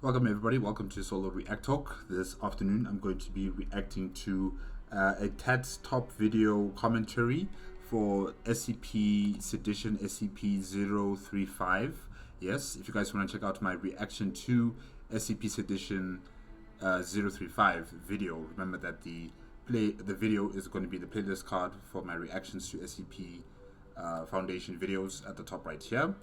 Welcome everybody, welcome to Solo ReacTalk. This afternoon I'm going to be reacting to a Tats top video commentary for SCP Sedition SCP-035. Yes, if you guys want to check out my reaction to SCP Sedition 035 video, remember that the video is going to be the playlist card for my reactions to SCP Foundation videos at the top right here.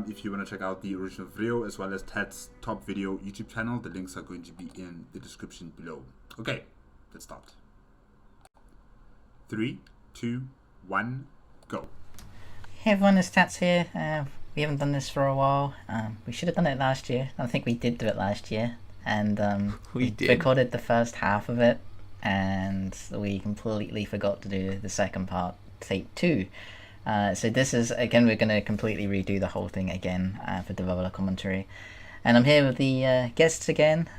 If you want to check out the original video as well as Ted's top video YouTube channel, the links are going to be in the description below. Okay, let's start. 3, 2, 1, go. Hey everyone, it's Tats here. We haven't done this for a while. We should have done it last year. I think we did do it last year. And we did. Recorded the first half of it. And we completely forgot to do the second part, tape 2. So this is, again, we're going to completely redo the whole thing again for developer commentary. And I'm here with the guests again.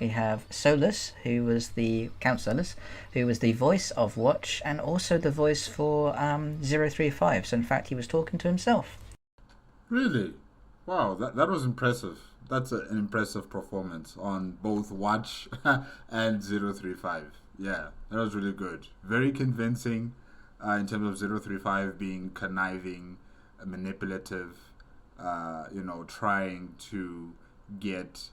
We have Solus, who was the Count Solus, who was the voice of Watch and also the voice for 035. So in fact, he was talking to himself. Really? Wow, that was impressive. That's an impressive performance on both Watch and 035. Yeah, that was really good. Very convincing. In terms of 035 being conniving, manipulative, trying to get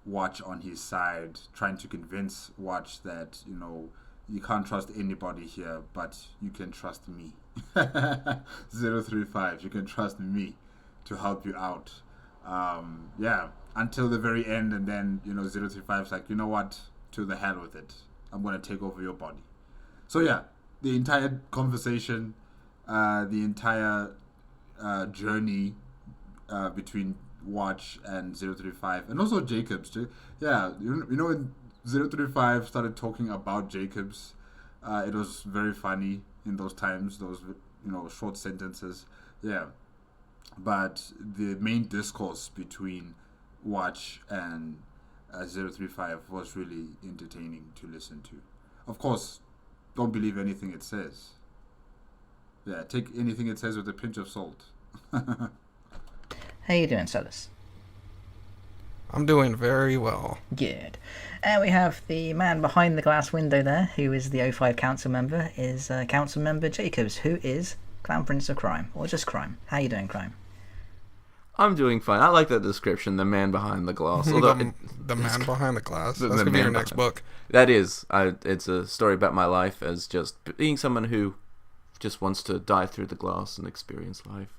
Watch on his side, trying to convince Watch that, you can't trust anybody here, but you can trust me. 035, you can trust me to help you out. Until the very end, and then, 035's like, you know what, to the hell with it. I'm going to take over your body. So yeah. The entire conversation, the entire journey between Watch and 035, and also Jacobs. Yeah, when 035 started talking about Jacobs, it was very funny in those times, those short sentences. Yeah, but the main discourse between Watch and 035 was really entertaining to listen to. Of course, don't believe anything it says. Yeah, take anything it says with a pinch of salt. How you doing, Solus? I'm doing very well. Good. And we have the man behind the glass window there, who is the 05 council member, is council member Jacobs, who is Clown Prince of Crime, or just Crime. How you doing, Crime? I'm doing fine. I like that description, the man behind the glass. Although the man behind the glass. The That's going to be your man next book. That is. It's a story about my life as just being someone who just wants to dive through the glass and experience life.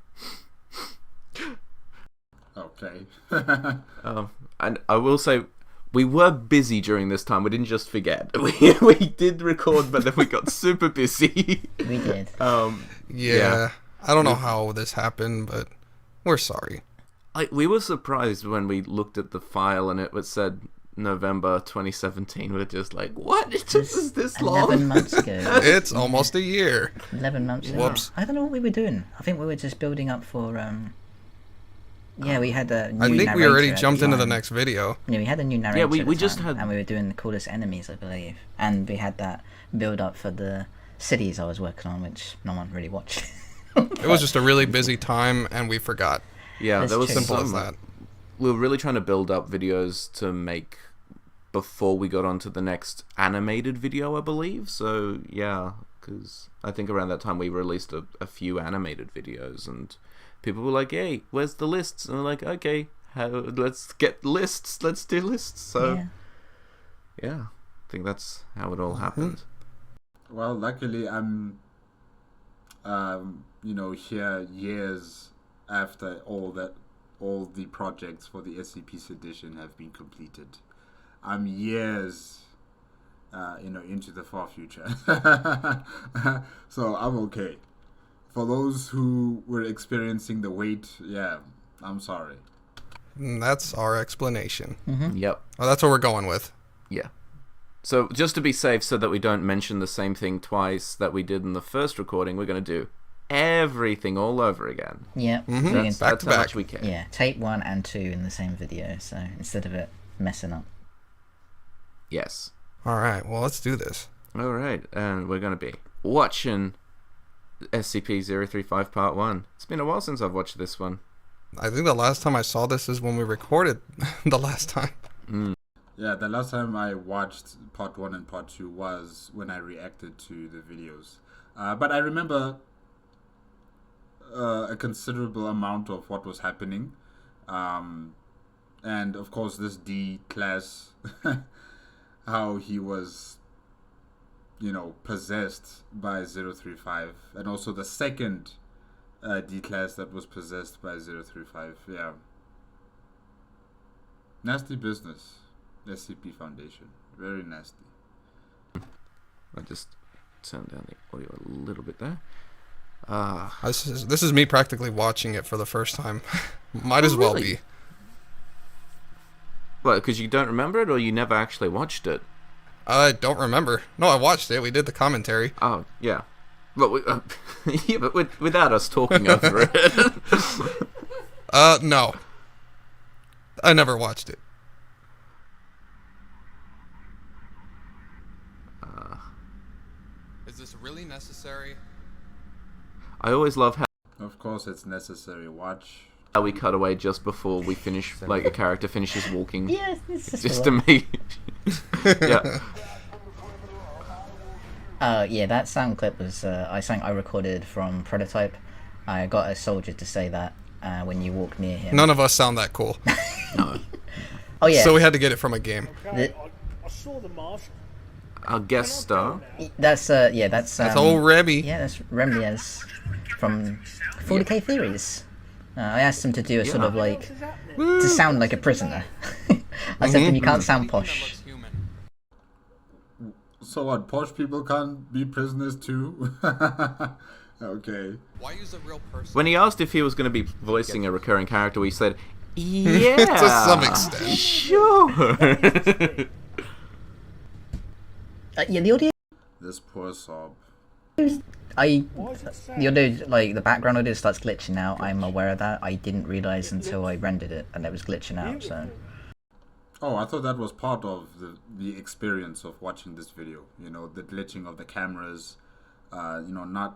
Okay. And I will say, we were busy during this time. We didn't just forget. We did record, but then we got super busy. We did. Yeah. I don't know how this happened, but we're sorry. We were surprised when we looked at the file and it was said November 2017. We're just like, what? It took us this long? 11 months ago. It's almost a year. 11 months ago. Whoops. I don't know what we were doing. I think we were just building up for... we had a new I think we already narrator at jumped the into the time. next video. Yeah, we had a new narrator. Yeah, at we the just time, had... and we were doing the coolest enemies, I believe. And we had that build up for the cities I was working on, which no one really watched. It was just a really busy time, and we forgot. Yeah, That's there was true. Simple as that. We were really trying to build up videos to make before we got onto the next animated video, I believe. So, yeah, because I think around that time we released a few animated videos, and people were like, hey, where's the lists? And we're like, okay, let's get lists. Let's do lists. So, yeah, I think that's how it all happened. Well, luckily I'm, here years after all the projects for the SCP Sedition have been completed. I'm years, into the far future. So I'm okay. For those who were experiencing the wait, yeah, I'm sorry. And that's our explanation. Yep. Well, that's what we're going with. Yeah. So just to be safe, so that we don't mention the same thing twice that we did in the first recording, we're going to do everything all over again. Yeah. That's Back to how back. much we care. Yeah, tape 1 and 2 in the same video, so instead of it messing up. Yes. All right, well, let's do this. All right, and we're going to be watching SCP-035 Part 1. It's been a while since I've watched this one. I think the last time I saw this is when we recorded the last time. Yeah, the last time I watched part 1 and part 2 was when I reacted to the videos. But I remember a considerable amount of what was happening. And of course this D class, how he was, possessed by 035. And also the second D class that was possessed by 035. Yeah. Nasty business. SCP Foundation. Very nasty. I just turned down the audio a little bit there. This is me practically watching it for the first time. Might as well really? be. Well, because you don't remember it, or you never actually watched it? I don't remember. No, I watched it. We did the commentary. Oh, yeah. Well, yeah, but without us talking over it. No. I never watched it. Is this really necessary? I always love how Of course it's necessary. Watch. we cut away just before we finish, like a character finishes walking. Yes, it's Just to make... yeah. Yeah, that sound clip was I recorded from Prototype. I got a soldier to say that when you walk near him. None of us sound that cool. No. Oh yeah. So we had to get it from a game. The- I saw the mask. Our guest star. that's That's old Remy. Yeah, that's Remliez from 40k Theories. I asked him to do a sort of like to sound like a prisoner. I said to him, you can't sound posh. So what? Posh people can't be prisoners too? Okay. Why use a real person? When he asked if he was going to be voicing a recurring character, we said, yeah. To some extent. Sure. Yeah, the audio. This poor sob. The audio, like the background audio, starts glitching out. I'm aware of that. I didn't realize until I rendered it, and it was glitching out. So. Oh, I thought that was part of the experience of watching this video. The glitching of the cameras. No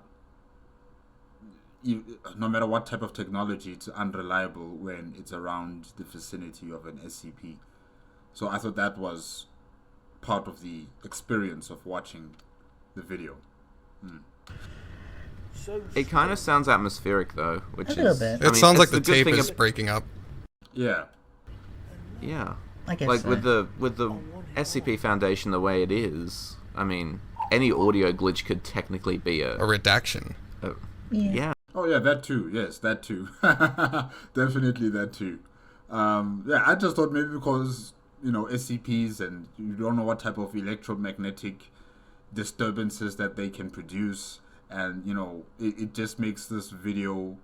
matter what type of technology, it's unreliable when it's around the vicinity of an SCP. So I thought that was part of the experience of watching the video. It kind of sounds atmospheric, though, which A little is... bit. It sounds like it's the tape good is thing breaking up. Yeah. Yeah. I guess Like, so. with the SCP Foundation the way it is, I mean, any audio glitch could technically be A redaction. yeah. Oh yeah, that too. Yes, that too. Definitely that too. Yeah, I just thought maybe because SCPs and you don't know what type of electromagnetic disturbances that they can produce, and it just makes this video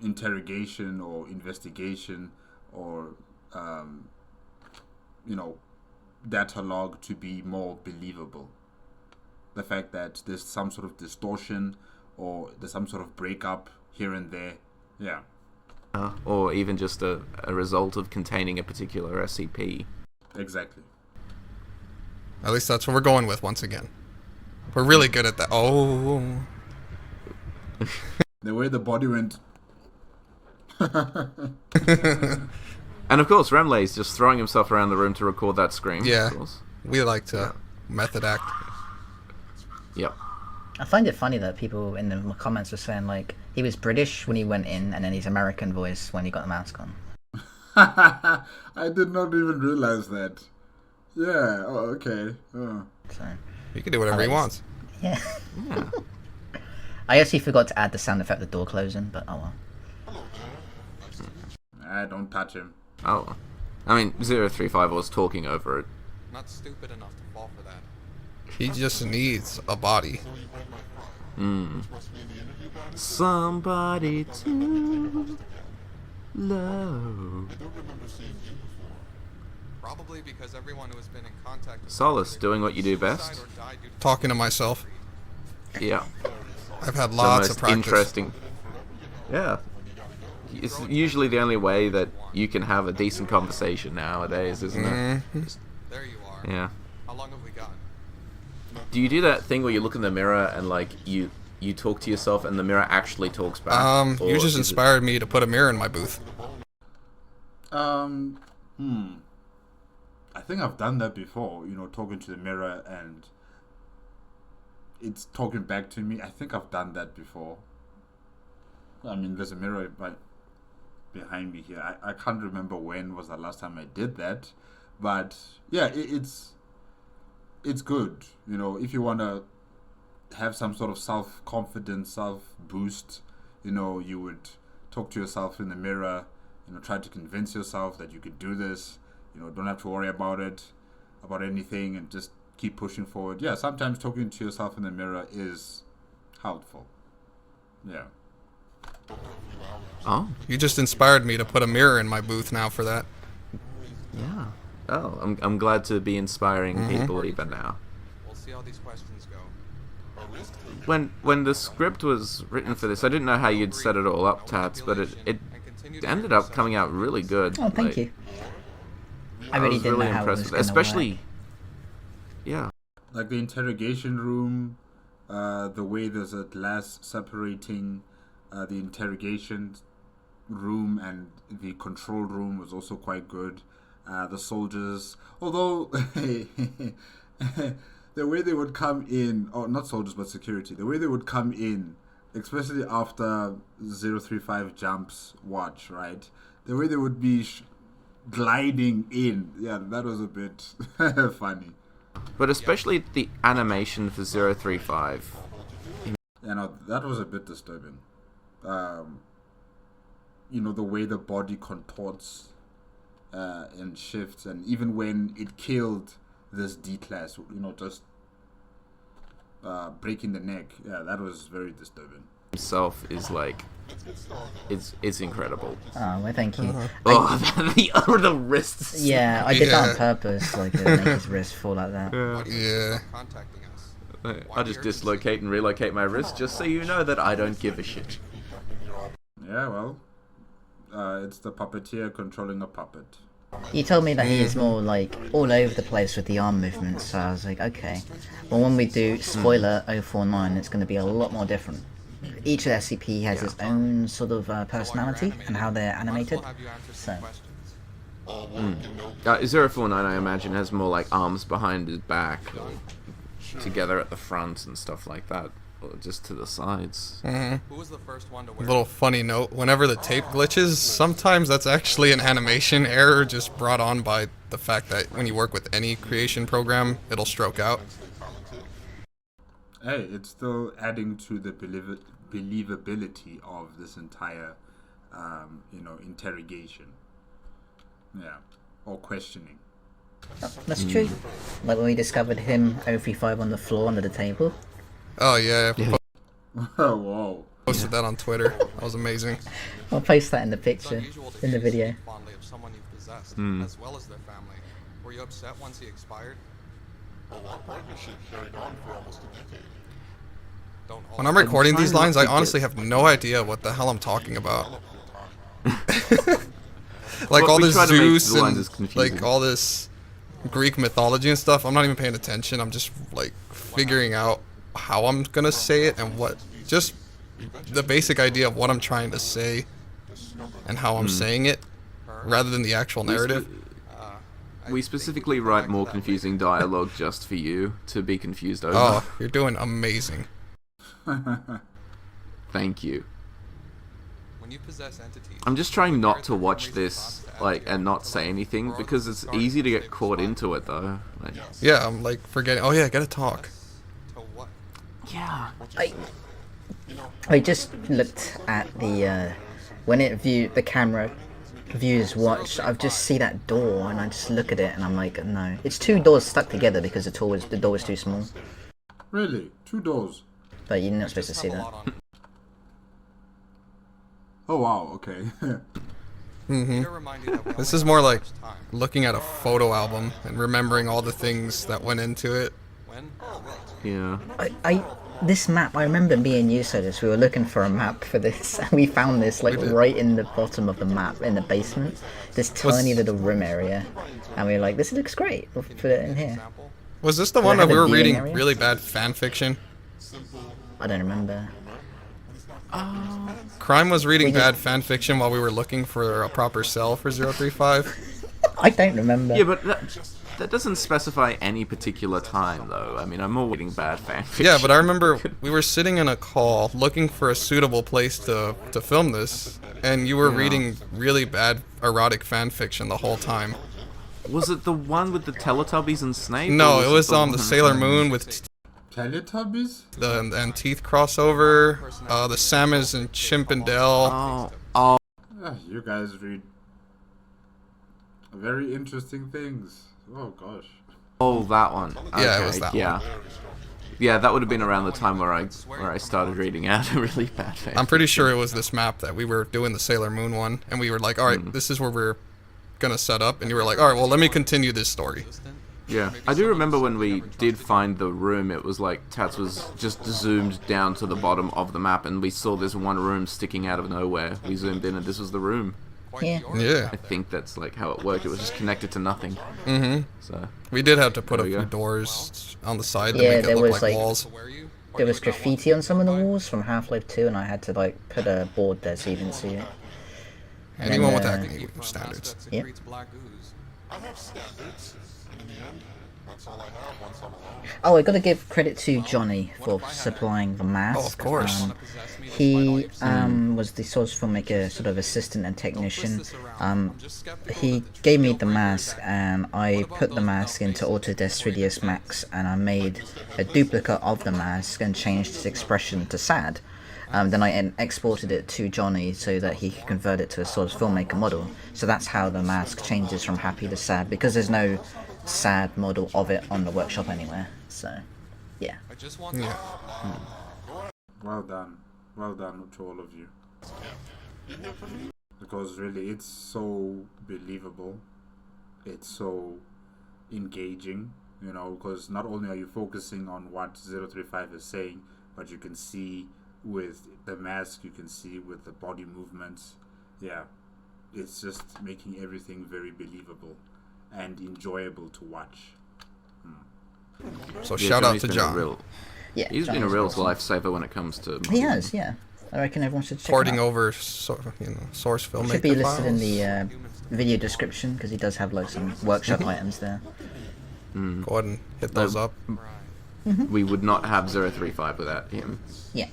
interrogation or investigation or data log to be more believable. The fact that there's some sort of distortion or there's some sort of breakup here and there. Yeah. Or even just a result of containing a particular SCP. Exactly. At least that's what we're going with once again. We're really good at that. Oh. The way the body went. And of course, Remley's just throwing himself around the room to record that scream. Yeah. Of course. We like to method act. Yep. I find it funny that people in the comments were saying like he was British when he went in, and then he's American voice when he got the mask on. I did not even realize that. Yeah. Oh, okay. Oh. So He can do whatever he wants. yeah. Yeah. I actually forgot to add the sound effect of the door closing, but oh well. I don't touch him. Oh. I mean, 035 was talking over it. Not stupid enough to fall for that. He just needs a body. Somebody to love. Probably because everyone who has been in contact with Solace, doing what you do best. Talking to myself. Yeah. I've had The lots of most practice. interesting. Yeah. It's usually the only way that you can have a decent conversation nowadays, isn't it? There you are. Yeah. How long have we got? Do you do that thing where you look in the mirror and like you you talk to yourself and the mirror actually talks back? You just inspired me to put a mirror in my booth. I think I've done that before, talking to the mirror and it's talking back to me. I think I've done that before. I mean, there's a mirror right behind me here. I can't remember when was the last time I did that, but yeah, it's good. If you want to have some sort of self-confidence, self-boost, you would talk to yourself in the mirror, try to convince yourself that you could do this, don't have to worry about anything, and just keep pushing forward. Yeah, sometimes talking to yourself in the mirror is helpful. Yeah. Oh. You just inspired me to put a mirror in my booth now for that. Yeah. Oh, I'm glad to be inspiring people even now. We'll see how these questions go. When the script was written for this, I didn't know how you'd set it all up, Tats, but it ended up coming out really good. Oh, thank you. I really didn't know how it was going to especially work. Yeah. Like the interrogation room, the way there's a glass separating the interrogation room and the control room was also quite good. The soldiers, although the way they would come in, or not soldiers but security, the way they would come in, especially after 035 jumps watch, right? The way they would be gliding in, yeah, that was a bit funny. But especially the animation for 035. That was a bit disturbing. The way the body contorts and shifts, and even when it killed this D-class, just breaking the neck, yeah, that was very disturbing. Himself is like, it's incredible. Oh, well, thank you. The wrists. Yeah, I did that on purpose, like make his wrist fall like that. Yeah. I just dislocate and relocate my wrist just so you know that I don't give a shit. Yeah, well, it's the puppeteer controlling a puppet. You told me that he is more like all over the place with the arm movements, so I was like, okay. Well, when we do spoiler 049, it's going to be a lot more different. Each of the SCP has its own sort of personality and how they're animated. So. 049, I imagine, has more like arms behind his back, or together at the front and stuff like that, or just to the sides. Who was the first one to wear Little funny note, whenever the tape glitches, sometimes that's actually an animation error just brought on by the fact that when you work with any creation program, it'll stroke out. Hey, it's still adding to the believability of this entire, interrogation. Yeah, or questioning. Oh, that's true. Like when we discovered him 035 on the floor under the table. Oh yeah, Oh, whoa. posted that on Twitter. That was amazing. I'll post that in the picture, in the video. fondly of someone you've possessed, as well as their family. Were you upset once he expired? When I'm recording these lines, I honestly have no idea what the hell I'm talking about. Like all this Zeus and like all this Greek mythology and stuff, I'm not even paying attention. I'm just like figuring out how I'm gonna say it and what, just the basic idea of what I'm trying to say and how I'm saying it, rather than the actual narrative. We specifically write more confusing dialogue just for you to be confused over. Oh, you're doing amazing. Thank you. When you possess entities, I'm just trying not to watch this and not say anything because it's easy to get caught into it though. Like, Yeah, I'm like forgetting. Oh yeah, I gotta talk. to what? yeah. I just looked at the when the camera views watch. I just see that door and I just look at it and I'm like, no, it's two doors stuck together because the door was too small. Really? 2 doors? But you're not supposed to see that. Oh, wow, okay. This is more like looking at a photo album and remembering all the things that went into it. Yeah. This map, I remember me and you said this, we were looking for a map for this, and we found this like right in the bottom of the map, in the basement, this tiny little room area, and we were like, this looks great, we'll put it in here. Was this the one have that we a were viewing reading area? really bad fan fiction? I don't remember. Crime was reading bad fan fiction while we were looking for a proper cell for 035. I don't remember. Yeah, but that doesn't specify any particular time, though. I mean, I'm all reading bad fanfiction. Yeah, but I remember we were sitting in a call looking for a suitable place to film this, and you were reading really bad erotic fan fiction the whole time. Was it the one with the Teletubbies and Snape? No, it was the Sailor Moon with Teletubbies? and Teeth crossover, the Samus and Chimpendale. Oh. You guys read very interesting things. Oh gosh. Oh, that one. Okay, Yeah, it was that one. Yeah, that would have been around the time where I started reading out a really bad fan. I'm pretty sure it was this map that we were doing the Sailor Moon one, and we were like, all right, this is where we're gonna set up, and you were like, all right, well, let me continue this story. Yeah, I do remember when we did find the room, it was like Tats was just zoomed down to the bottom of the map, and we saw this one room sticking out of nowhere. We zoomed in, and this was the room. Yeah. I think that's like how it worked. It was just connected to nothing. So we did have to put a few doors on the side to make it there look was like walls. There was graffiti on some of the walls from Half-Life 2, and I had to like put a board there so you didn't see it. Anyone with acne standards. Yeah. I have standards. In the end, that's all I have once I'm alone. Oh, I got to give credit to Johnny for supplying the mask. Oh, of course. He was the source filmmaker, sort of assistant and technician. He gave me the mask, and I put the mask into Autodesk 3ds Max, and I made a duplicate of the mask and changed its expression to sad. Then I exported it to Johnny so that he could convert it to a sort of filmmaker model. So that's how the mask changes from happy to sad, because there's no sad model of it on the workshop anywhere. So, yeah. Yeah. Well done to all of you. Because really, it's so believable. It's so engaging, you know, because not only are you focusing on what 035 is saying, but you can see with the mask, you can see with the body movements. Yeah, it's just making everything very believable and enjoyable to watch. So shout out to John. He's been a real lifesaver when it comes to... He has, yeah. I reckon everyone should check Porting it out. over source filmmaker Should be listed in files. the video description, because he does have like some workshop items there. Go ahead and hit those up. We would not have 035 without him. Yeah.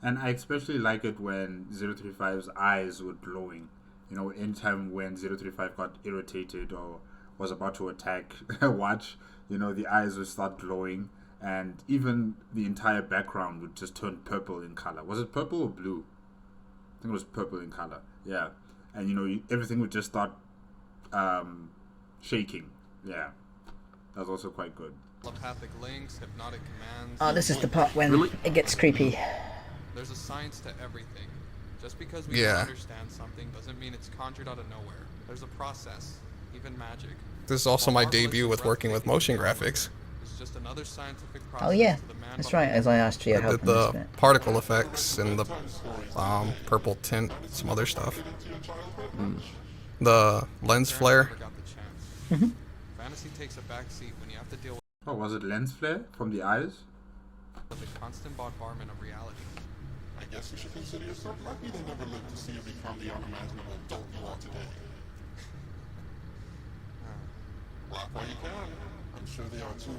And I especially like it when 035's eyes were glowing. You know, anytime when 035 got irritated or was about to attack Watch, you know, the eyes would start glowing, and even the entire background would just turn purple in color. Was it purple or blue? I think it was purple in color. Yeah. And, you know, everything would just start shaking. Yeah. That was also quite good. Telepathic links, hypnotic commands. Oh, this is the part when it gets creepy. There's a science to everything. Just because we don't understand something doesn't mean it's conjured out of nowhere. There's a process, even magic. This is also my debut with working with motion graphics. It's just another scientific process. Oh yeah, to the man that's right, as I asked you I help did in this the bit. particle effects and the purple tint, some other stuff. The lens flare. never got the chance. Fantasy takes a backseat when you have to deal Oh, was it lens flare from the eyes? with the constant bombardment of reality. I guess you should consider yourself lucky they never lived to see you become the unimaginable adult you are today. Rock while you can. I'm sure they are too.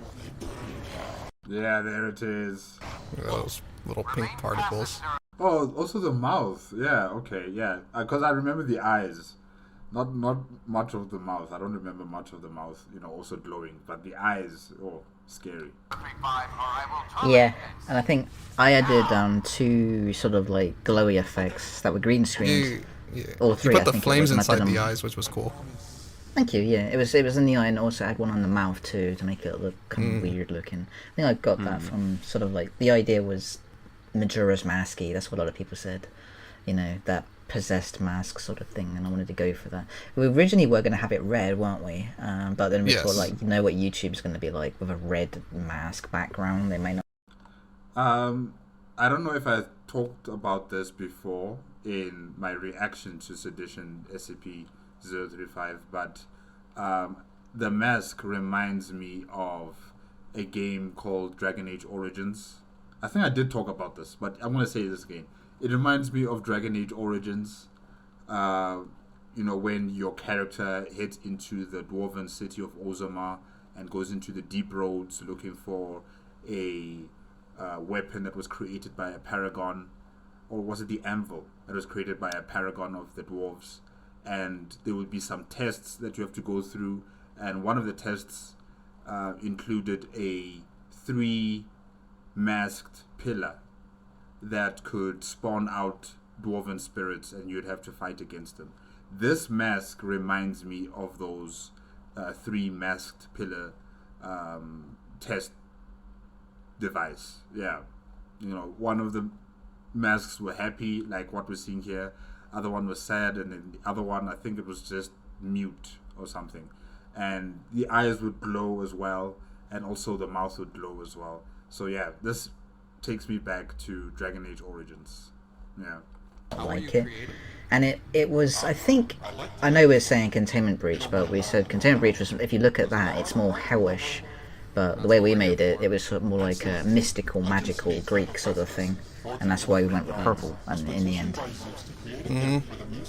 Yeah, there it is. Those little pink particles. Oh, also the mouth. Yeah, okay, yeah. Because I remember the eyes. Not much of the mouth. I don't remember much of the mouth, you know, also glowing. But the eyes, oh, scary. Yeah, and I think I added 2 sort of like glowy effects that were green screened. All 3. You put I the think flames it was, and I inside did the 'em- eyes, which was cool. Thank you. Yeah, it was in the eye, and also I had one on the mouth too to make it look kind of weird looking. I think I got that from sort of like the idea was Majora's Masky. That's what a lot of people said. You know, that possessed mask sort of thing, and I wanted to go for that. We originally were going to have it red, weren't we? But then we thought, like, you know what YouTube's going to be like with a red mask background. They may not. I don't know if I talked about this before in my reaction to Sedition SCP-035, but the mask reminds me of a game called Dragon Age Origins. I think I did talk about this, but I'm going to say this again. It reminds me of Dragon Age Origins. When your character heads into the dwarven city of Ozama and goes into the deep roads looking for a weapon that was created by a paragon, or was it the anvil that was created by a paragon of the dwarves? And there would be some tests that you have to go through, and one of the tests included a 3-masked pillar that could spawn out dwarven spirits, and you'd have to fight against them. This mask reminds me of those 3-masked pillar test device. Yeah, one of the masks were happy, like what we're seeing here. Other one was sad, and then the other one, I think it was just mute or something. And the eyes would glow as well, and also the mouth would glow as well. So yeah, this takes me back to Dragon Age Origins. Yeah. I like it. And it was, I think, I know we're saying Containment Breach, but we said Containment Breach was, if you look at that, it's more hellish. But the way we made it, it was sort of more like a mystical, magical, Greek sort of thing. And that's why we went with purple in the end.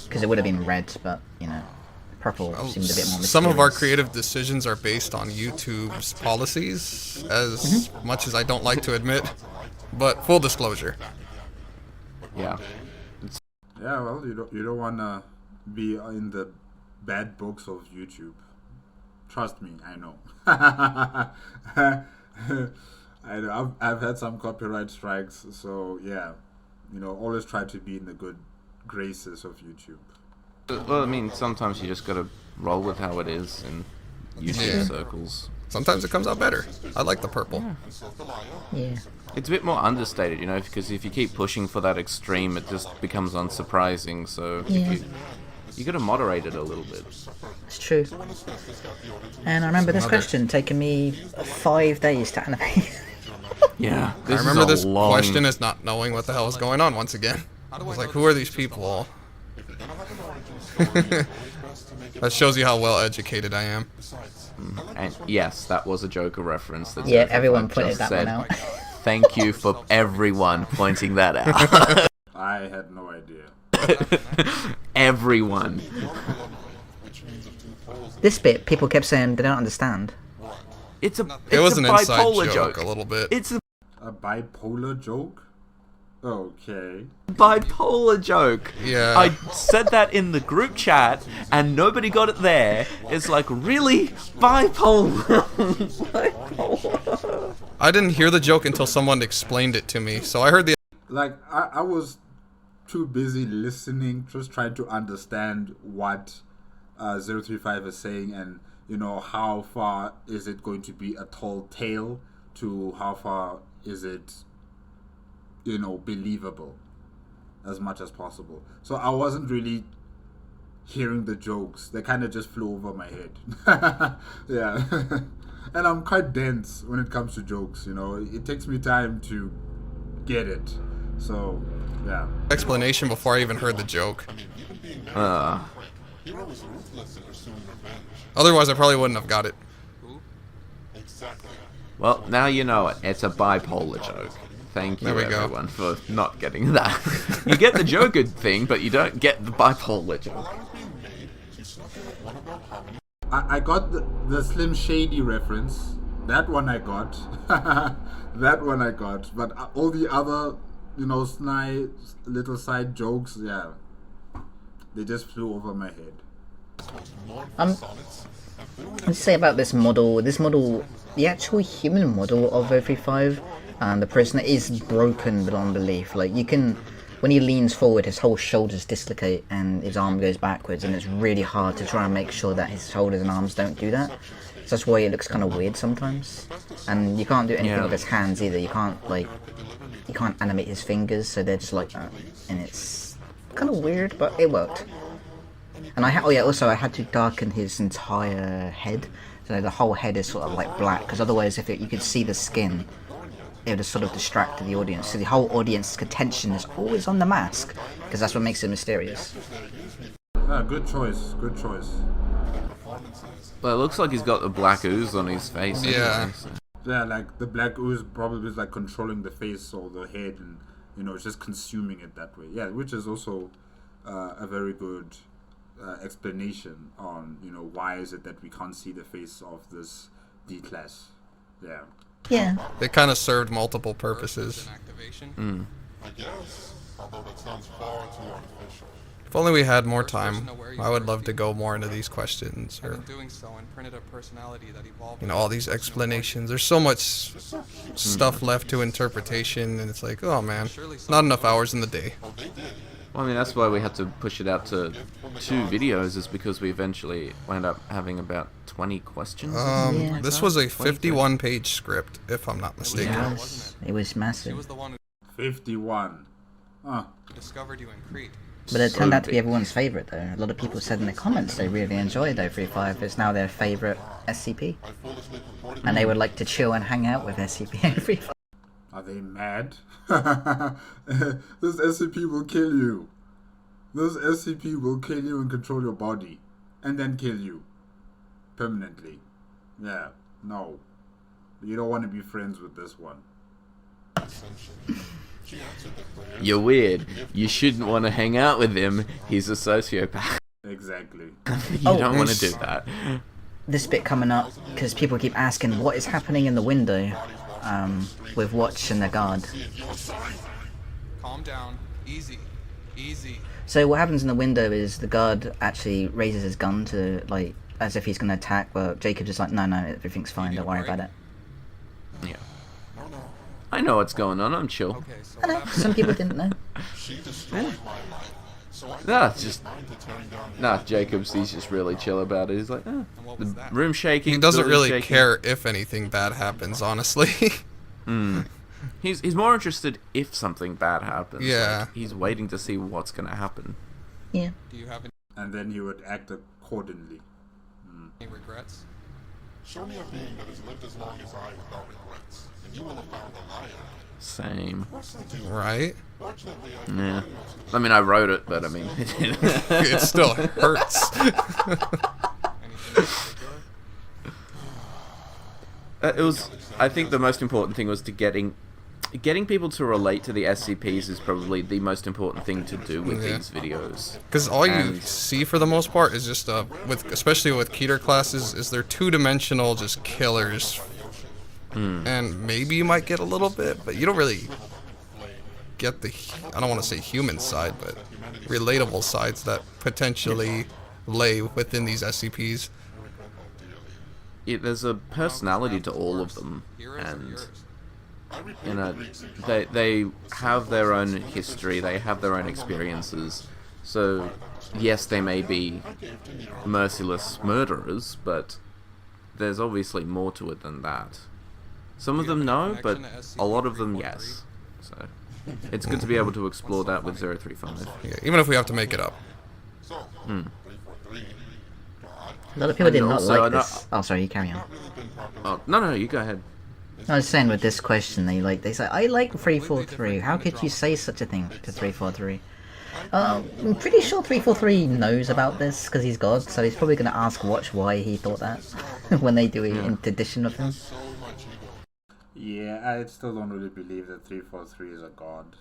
Because it would have been red, but, purple seemed a bit more mysterious. Some of our creative decisions are based on YouTube's policies, as much as I don't like to admit. But full disclosure. Yeah. Yeah, well, you don't want to be in the bad books of YouTube. Trust me, I know. I've had some copyright strikes, so yeah, always try to be in the good graces of YouTube. Well, I mean, sometimes you just gotta roll with how it is in YouTube circles. Sometimes it comes out better. I like the purple. Yeah. It's a bit more understated, because if you keep pushing for that extreme, it just becomes unsurprising. So you gotta moderate it a little bit. It's true. And I remember this question taking me 5 days to animate. Yeah. I remember this question is not knowing what the hell is going on once again. I was like, who are these people? That shows you how well educated I am. And yes, that was a Joker reference. That's everyone pointed that one out. Thank you for everyone pointing that out. I had no idea. Everyone. This bit, people kept saying they don't understand. It's a an inside bipolar joke. A little bit. It's A bipolar joke? Okay. bipolar joke. Yeah. I said that in the group chat and nobody got it there. It's like, really? Bipolar? Bipolar. I didn't hear the joke until someone explained it to me. So I heard the... Like, I was too busy listening, just trying to understand what 035 is saying, and, how far is it going to be a tall tale to how far is it, believable as much as possible. So I wasn't really hearing the jokes. They kind of just flew over my head. Yeah. And I'm quite dense when it comes to jokes, It takes me time to get it. So, yeah. Explanation before I even heard the joke. Otherwise, I probably wouldn't have got it. Well, now you know it. It's a bipolar joke. Thank you, everyone, for not getting that. You get the Joker thing, but you don't get the bipolar joke. I got the Slim Shady reference. That one I got. That one I got. But all the other, snide little side jokes, yeah, they just flew over my head. Let's say about this model, the actual human model of 035, the prisoner is broken beyond belief. Like, when he leans forward, his whole shoulders dislocate and his arm goes backwards, and it's really hard to try and make sure that his shoulders and arms don't do that. So that's why it looks kind of weird sometimes. And you can't do anything with his hands either. You can't animate his fingers, so they're just like that. And it's kind of weird, but it worked. And I had to darken his entire head, so the whole head is sort of like black, because otherwise you could see the skin, it would have sort of distracted the audience. So the whole audience's attention is always on the mask, because that's what makes it mysterious. Good choice. Good choice. Well, it looks like he's got the black ooze on his face. Yeah. Anyway, so. Yeah, like the black ooze probably is like controlling the face or the head, and it's just consuming it that way. Yeah, which is also a very good explanation on why is it that we can't see the face of this D class. Yeah. Yeah. They kind of served multiple purposes. I guess, although that sounds far too artificial. If only we had more time, I would love to go more into these questions, or doing so and printed a personality that evolved. all these explanations. There's so much stuff left to interpretation, and it's like, oh man, not enough hours in the day. Well, I mean, that's why we had to push it out to 2 videos, is because we eventually wound up having about 20 questions. Yeah. This was a 51-page script, if I'm not mistaken. Yeah, it was She massive. was the one 51. who discovered you in Crete. But it turned out to be everyone's favourite, though. A lot of people said in the comments they really enjoyed 035. It's now their favourite SCP. And they would like to chill and hang out with SCP-035. Are they mad? This SCP will kill you. This SCP will kill you and control your body. And then kill you. Permanently. Yeah, no. You don't want to be friends with this one. You're weird. You shouldn't want to hang out with him. He's a sociopath. Exactly. You don't want to do that. This bit coming up, because people keep asking what is happening in the window with Watch and the guard. Calm down. Easy. Easy. So what happens in the window is the guard actually raises his gun to, like, as if he's going to attack, but Jacob is like, no, everything's fine, don't worry about it. Yeah. I know what's going on. I'm chill. Okay, so I know, some people didn't know. Nah, Jacobs, he's just really chill about it. He's like, the room shaking. He doesn't building really shaking. care if anything bad happens, honestly. He's more interested if something bad happens. Yeah. Like, he's waiting to see what's gonna happen. Yeah. do you have And then he would act accordingly. any regrets? Show me a being that has lived as long as I without regrets, and you will have found a liar. Same. Right? Fortunately, Yeah. I mean, I wrote it, but I mean, It still hurts. Anything in particular? it was. I think the most important thing was to getting people to relate to the SCPs is probably the most important thing to do with these videos. Because all you see for the most part is just especially with Keter classes, is they're 2-dimensional just killers. And maybe you might get a little bit, but you don't really get the, I don't want to say human side, but relatable sides that potentially lay within these SCPs. There's a personality to all of them, and they have their own history, they have their own experiences. So yes, they may be merciless murderers, but there's obviously more to it than that. Some of them no, but a lot of them yes. So it's good to be able to explore that with 035. Yeah, even if we have to make it up. A lot of people did not also, like this. Oh, sorry, you carry on. Oh, no, you go ahead. I was saying with this question, they say, I like 343. How could you say such a thing to 343? I'm pretty sure 343 knows about this because he's God, so he's probably going to ask Watch why he thought that when they do an edition of him. Yeah, I still don't really believe that 343 is a god.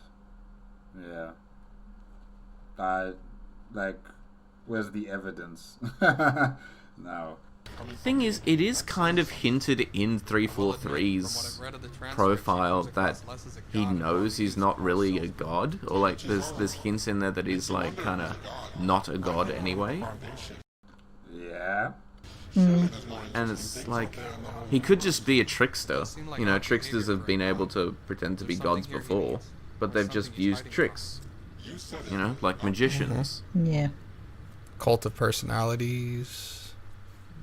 Yeah. Where's the evidence? No. Thing is, it is kind of hinted in 343's profile that he knows he's not really a god, or like there's hints in there that he's like kind of not a god anyway. Yeah. And it's like he could just be a trickster. You know, tricksters have been able to pretend to be gods before, but they've just used tricks. You know, like magicians. Yeah. Cult of personalities,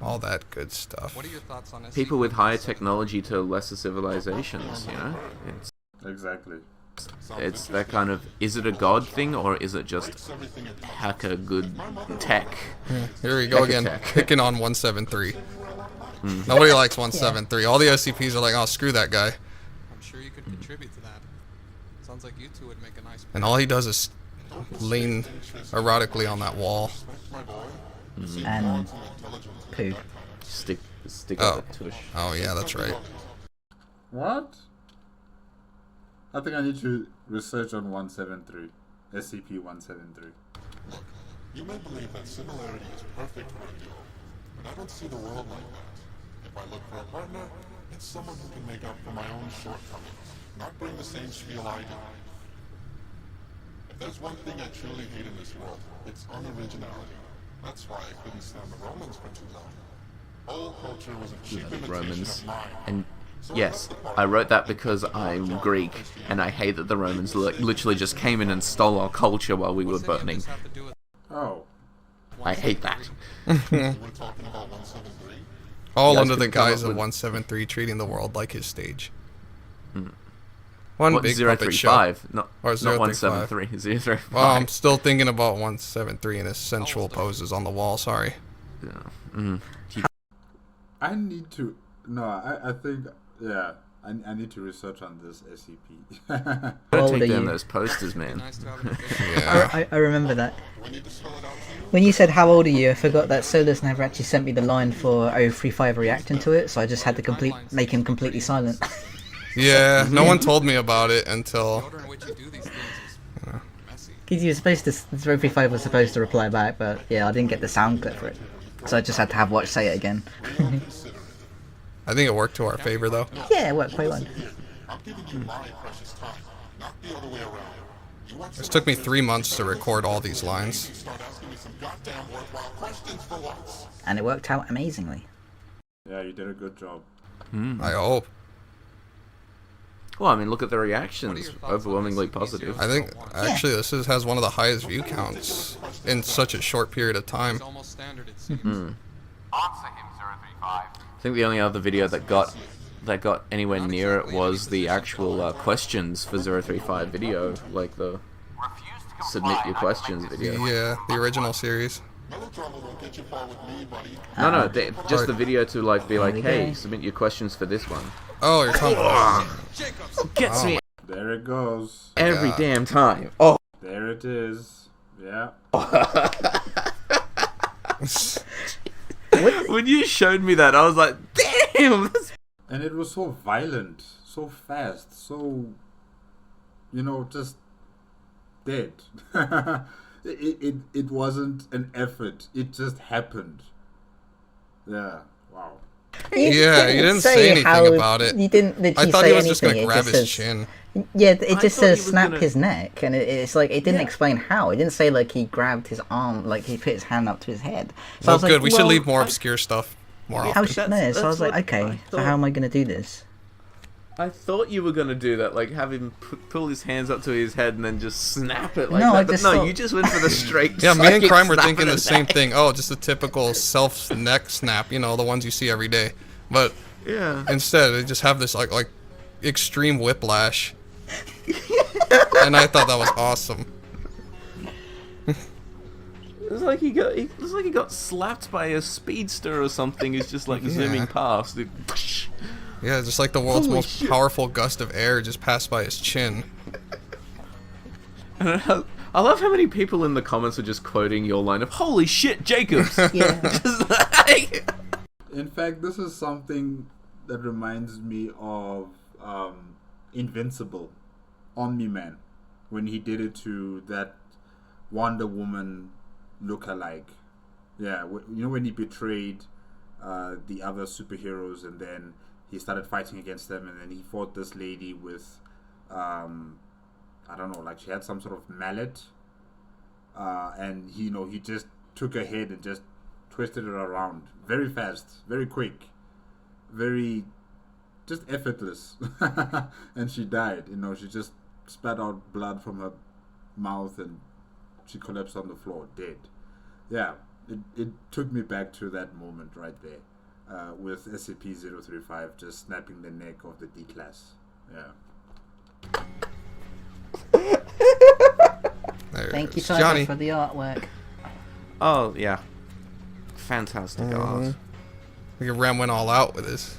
all that good stuff. What are your thoughts on People with higher technology to lesser civilizations, you know? Exactly. It's that kind of, is it a god thing, or is it just hacker good tech? Here we go again, Tech. picking on 173. Nobody likes 173. All the SCPs are like, oh, screw that guy. I'm sure you could contribute to that. Sounds like you two would make a nice And all he does is lean erotically on that wall. And poo. Stick Oh. up a tush. Oh, yeah, that's right. What? I think I need to research on 173. SCP-173. Look, you may believe that similarity is perfect for a duo, but I don't see the world like that. If I look for a partner, it's someone who can make up for my own shortcomings, not bring the same spiel I do. If there's one thing I truly hate in this world, it's unoriginality. That's why I couldn't stand the Romans for too long. Whole culture was a cheap imitation Romans. of mine. And yes, I wrote that because I'm Greek, and I hate that the Romans literally just came in and stole our culture while we were burning. Oh. I hate that. We're talking about 173? All guys under the couldn't come guise up of with- 173 treating the world like his stage. What, One big puppet show. 035? Not, Or not 035. 173. 035. Well, I'm still thinking about 173 and his sensual poses on the wall, sorry. Yeah. Mhm. I need to... No, I think... Yeah. I need to research on this SCP. How Gotta old take are down you? those posters, man. Nice to have an official. Yeah. I remember that. Do I need to spell it out to you? When you said how old are you, I forgot that Solus never actually sent me the line for 035 reacting to it, so I just had to make him completely silent. Yeah, no one told me about it The until... order in which you do these things is messy. Because you were supposed to, 035 was supposed to reply back, but yeah, I didn't get the sound clip for it. So I just had to have Watch say it again. I think it worked to our favor, though. Yeah, it worked quite well. I'm giving you my precious time, not the other way around. You want It took me 3 months to record all these lines. to start asking me some goddamn worthwhile questions for once. And it worked out amazingly. Yeah, you did a good job. I hope. Well, I mean, look at the What are reactions. your thoughts on Overwhelmingly SCP-035? positive. I think, actually, this has one of the highest view counts in such a short period of time. It's almost standard, it seems. Answer him, 035. I think the only other video that got anywhere near it was the actual questions for 035 video, like the Refuse to comply. submit your and I questions collect video. Yeah, the original series. Melodrama won't get you far with me, buddy. No, just the video to like be like, we hey, go. submit your questions for this one. Oh, you're talking about... Jacobs! Gets Oh me There it goes. every God. damn time. Oh, There it is. Yeah. when you showed me that, I was like, damn. That's... And it was so violent, so fast, so, just dead. it wasn't an effort. It just happened. Yeah. Wow. Yeah, you didn't say anything about it. You didn't I literally thought say he was just anything. gonna It grab just his says, chin. yeah, it I just thought he says was snap gonna- his neck, and it's like it didn't explain how. It didn't say like he grabbed his arm, like he put his hand up to his head. So I Well, was like, good. We should well, leave more obscure stuff more How often. should no? So I was like, okay, so how am I gonna do this? I thought you were gonna do that, like have him pull his hands up to his head and then just snap it like No, I that. But just no, thought- you just went for the straight. Yeah, me and psychic Crime were snap thinking in the same neck. thing. Oh, just a typical self neck snap, the ones you see every day. But Yeah. instead, they just have this like extreme whiplash. And I thought that was awesome. It was like he got slapped by a speedster or something. He's just like zooming past. It, Yeah, just like the world's Holy most shit. powerful gust of air just passed by his chin. I love how many people in the comments are just quoting your line of "Holy shit, Jacobs!" Yeah. Just like, In fact, this is something that reminds me of Invincible, Omni-Man, when he did it to that Wonder Woman look-alike. Yeah, when he betrayed the other superheroes and then he started fighting against them, and then he fought this lady with, I don't know, like she had some sort of mallet, and he just took her head and just twisted it around very fast, very quick, very just effortless, and she died. She just spat out blood from her mouth and she collapsed on the floor, dead. Yeah, it took me back to that moment right there. With SCP-035 just snapping the neck of the D-Class. Yeah. There Thank you, is Cyber, Johnny. for the artwork. oh yeah, fantastic art. Like Ram went all out with this.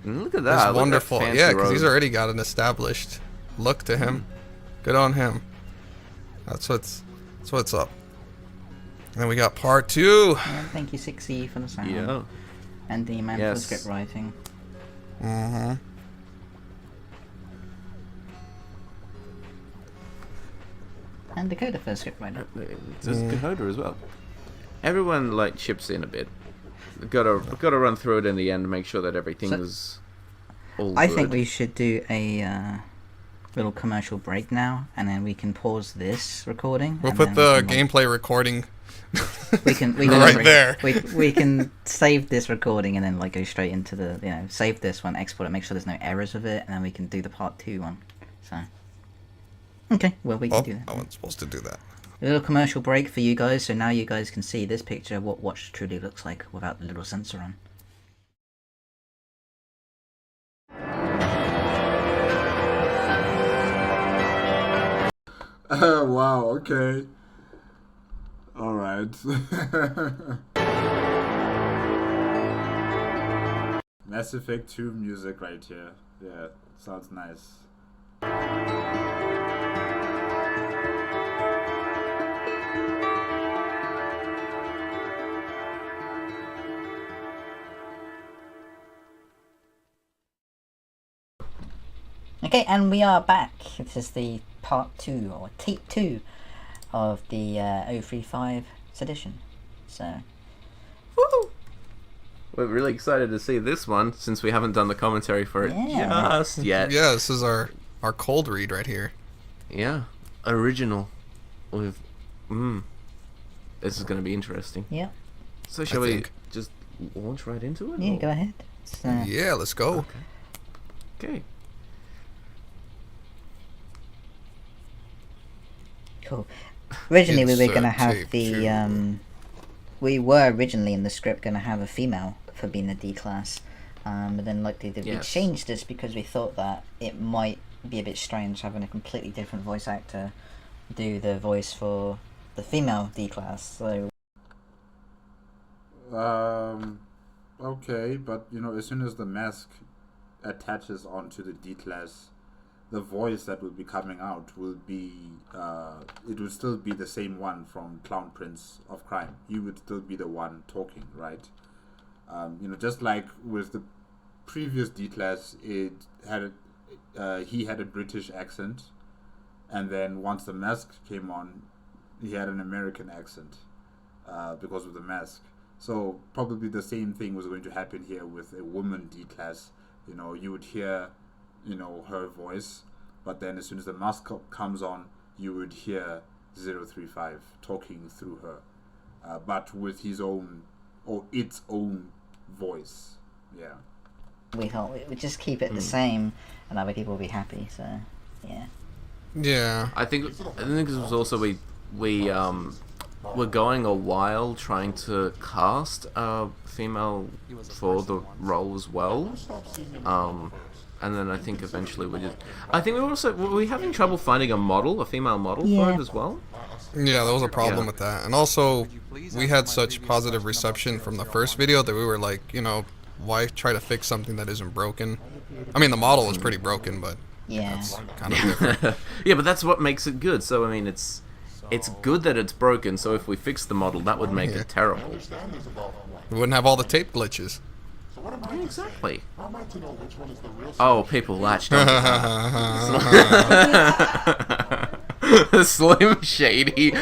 And look at It's that. look at that wonderful. fancy Yeah, because he's robe. already got an established look to him. Good on him. That's what's up. And then we got part 2. Yeah, thank you, 6E, for the sound. Yeah. And the man for Yes. the script writing. Mm-hmm. And Dakota for scriptwriter. There's Dakota as well. Everyone like chips in a bit. Gotta run through it in the end, make sure that everything's all I good. think we should do a little commercial break now, and then we can pause this recording. We'll and put then the gameplay recording we can right there. We can save this recording and then like go straight into the save this one, export it, make sure there's no errors with it, and then we can do the part 2 one. So okay, well we can do that. I wasn't supposed to do that. A little commercial break for you guys, so now you guys can see this picture, what Watch truly looks like without the little sensor on. Wow, okay. Alright. Mass Effect 2 music right here. Yeah, sounds nice. Okay, and we are back. This is the part 2, or tape 2, of the 035 Sedition. So, Woo! We're really excited to see this one, since we haven't done the commentary for it just yet. Yeah, this is our cold read right here. Yeah, original. With this is going to be interesting. yeah. So shall we think. just launch right into it? Yeah, or- go ahead. So, Yeah, let's go. Okay. cool. Originally we were Insert going to have tape the, two. we were originally in the script going to have a female for being the D class. But then like we Yes. changed this because we thought that it might be a bit strange having a completely different voice actor do the voice for the female D class. So Okay, but as soon as the mask attaches onto the D class, the voice that will be coming out will be it will still be the same one from Clown Prince of Crime. You would still be the one talking, right? Just like with the previous D class, it had he had a British accent, and then once the mask came on, he had an American accent because of the mask. So probably the same thing was going to happen here with a woman D class. You would hear her voice, but then as soon as the mask comes on, you would hear 035 talking through her, but with his own or its own voice. Yeah. we thought we would just keep it the same, and other people will be happy. So yeah. Yeah. I think this was also we were going a while trying to cast a female for the role as well. And then I think eventually were we having trouble finding a female model for it as well? Yeah, there was a problem Yeah. with that. And also, we had such positive reception from the first video that we were like, why try to fix something that isn't broken? I mean, the model is pretty broken, but Yeah. that's kind of different. Yeah, but that's what makes it good. So I mean, it's good that it's broken. So if we fix the model, that would make it terrible. We wouldn't have all the tape glitches. Yeah, exactly. I'd like to know which one is the real Oh, people latched onto that. Slim Shady.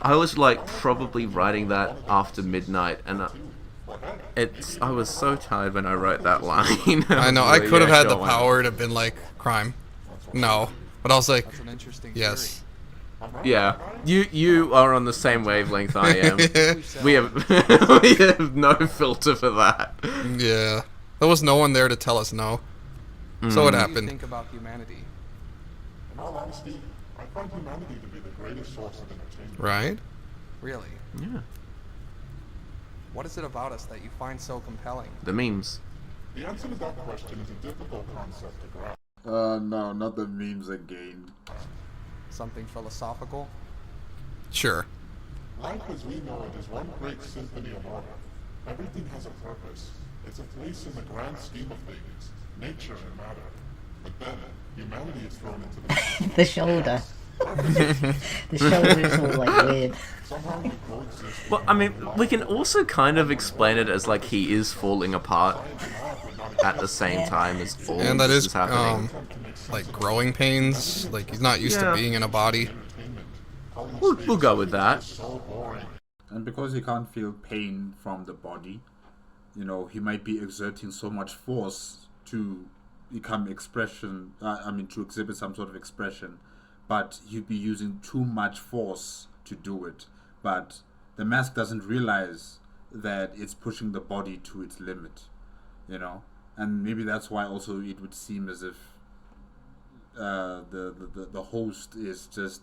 I was like probably writing that after midnight, and I was so tired when I wrote that line. I know, I Like, could have yeah, had the sure, why not? power to have been like, crime. No. But I was like, That's an interesting yes. Yeah, you are on the same wavelength I am. we have we have no filter for that. Yeah. There was no one there to tell us no. So it What do you happened. think about humanity? In all honesty, I find humanity to be the greatest source of entertainment. Right? Really? Yeah, What is it about us that you find so compelling? the memes. The answer to that question is a difficult concept to grasp. No, not the memes again. Something philosophical? Sure. Life as we know it is one great symphony of order. Everything has a purpose. It's a place in the grand scheme of things, nature and matter. But then, humanity is thrown into the The shoulder. The shoulder is all like weird. somehow we coexist. Well, I mean, we can also kind of explain it as like he is falling apart at the same time as all And that this is, happening. like growing pains. Like he's not used to being in a body. We'll go with that. And because he can't feel pain from the body, you know, he might be exerting so much force to become expression, to exhibit some sort of expression, but he'd be using too much force to do it. But the mask doesn't realize that it's pushing the body to its limit, you know? And maybe that's why also it would seem as if the host is just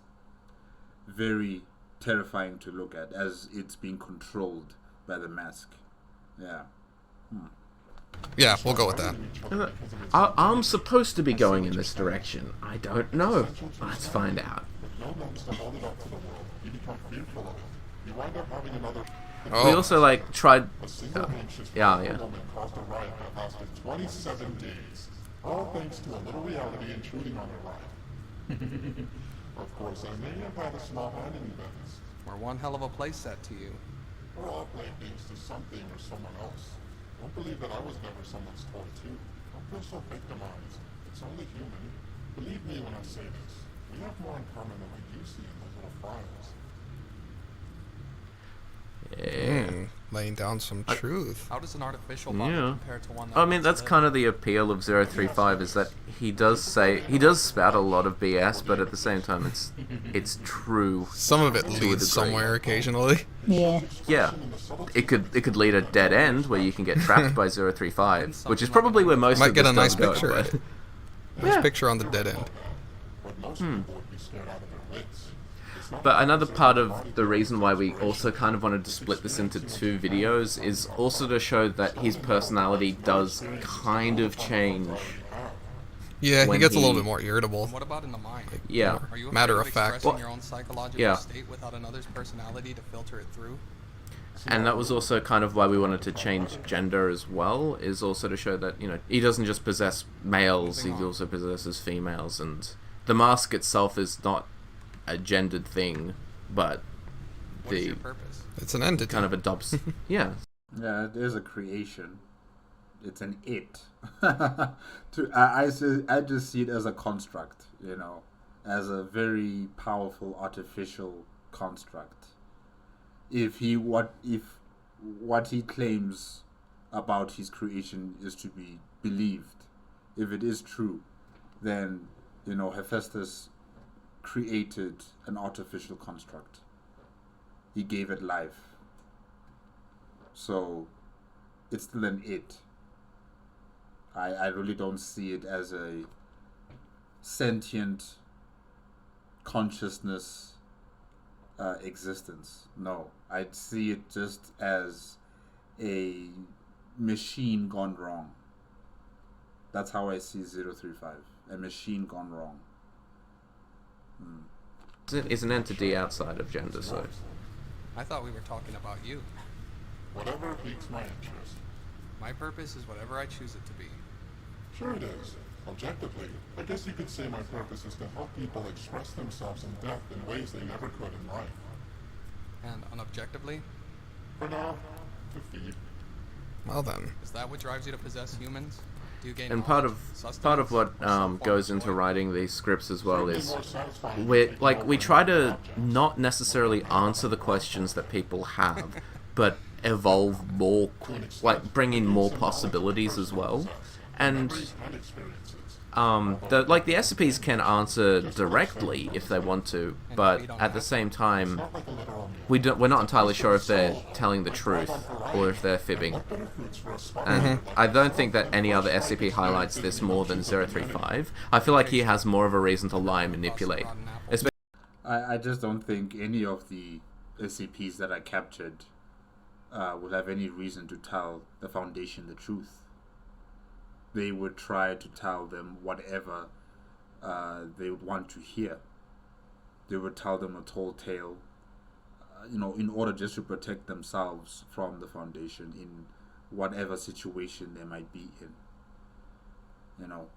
very terrifying to look at, as it's being controlled by the mask. Yeah. Yeah, we'll go with that. I'm supposed to be going in this direction. I don't know. Let's find out. Oh. We also like tried. Yeah. 27 days, all thanks to a little reality intruding on our life. Of course, I may have had a small hand in events. We're one hell of a place set to you. We're all playing things to something or someone else. Don't believe that I was never someone's toy too. Don't feel so victimized. It's only human. Believe me when I say this. We have more in common than we do see in those little files. Laying down some truth. How does an artificial body compare to one that I mean, that's kind of the appeal of 035, is that he does spout a lot of BS, but at the same time it's true. Some of it leads somewhere occasionally. Yeah. Yeah. It could lead a dead end where you can get trapped by 035, which is probably where most Might of get this a nice does picture. go, but- Nice picture on the dead end. But most people would be scared out of their wits. But another part of the reason why we also kind of wanted to split this into 2 videos is also to show that his personality does kind of change. Yeah, he when gets a little bit more irritable. What about in the mind? Yeah. Are you Matter afraid of fact. expressing your own psychological Yeah. state without another's personality to filter it through? And that was also kind of why we wanted to change gender as well, is also to show that, you know, he doesn't just possess males, he also possesses females, and the mask itself is not a gendered thing, but What is your purpose? It's an entity. kind of adopts. Yeah. Yeah, it is a creation. It's an it. I just see it as a construct, you know, as a very powerful artificial construct. If what he claims about his creation is to be believed, if it is true, then, you know, Hephaestus created an artificial construct. He gave it life. So it's still an it. I really don't see it as a sentient consciousness existence. No, I'd see it just as a machine gone wrong. That's how I see 035. A machine gone wrong. It's an entity outside of gender, so... I thought we were talking about you. Whatever piques my interest. My purpose is whatever I choose it to be. Sure it is. Objectively, I guess you could say my purpose is to help people express themselves in death in ways they never could in life. And unobjectively, For now, to feed. Well then. is that what drives you to possess humans? Do you gain And part knowledge, of sustenance, what or some form goes of into joy? writing these scripts as well is More satisfying. we try to not necessarily answer the questions that people have, but evolve more, like bring in more possibilities as well. And And experiences. the SCPs can answer directly if they want to, but at the same time, Like a literal meal. we're not entirely sure if they're telling the truth or if they're fibbing. Better foods for a spot. And I don't think that any other SCP highlights this more than 035. I feel like he has more of a reason to lie and manipulate. Especially I just don't think any of the SCPs that I captured will have any reason to tell the Foundation the truth. They would try to tell them whatever they would want to hear. They would tell them a tall tale, in order just to protect themselves from the Foundation in whatever situation they might be in.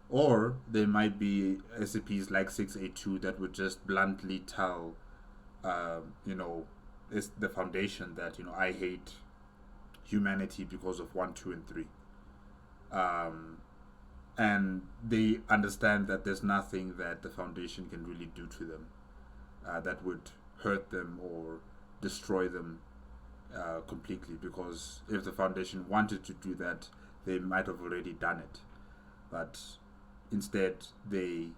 Or they might be SCPs like 682 that would just bluntly tell, it's the Foundation that, I hate humanity because of 1, 2, and 3. and they understand that there's nothing that the Foundation can really do to them that would hurt them or destroy them completely, because if the Foundation wanted to do that, they might have already done it. But instead, they,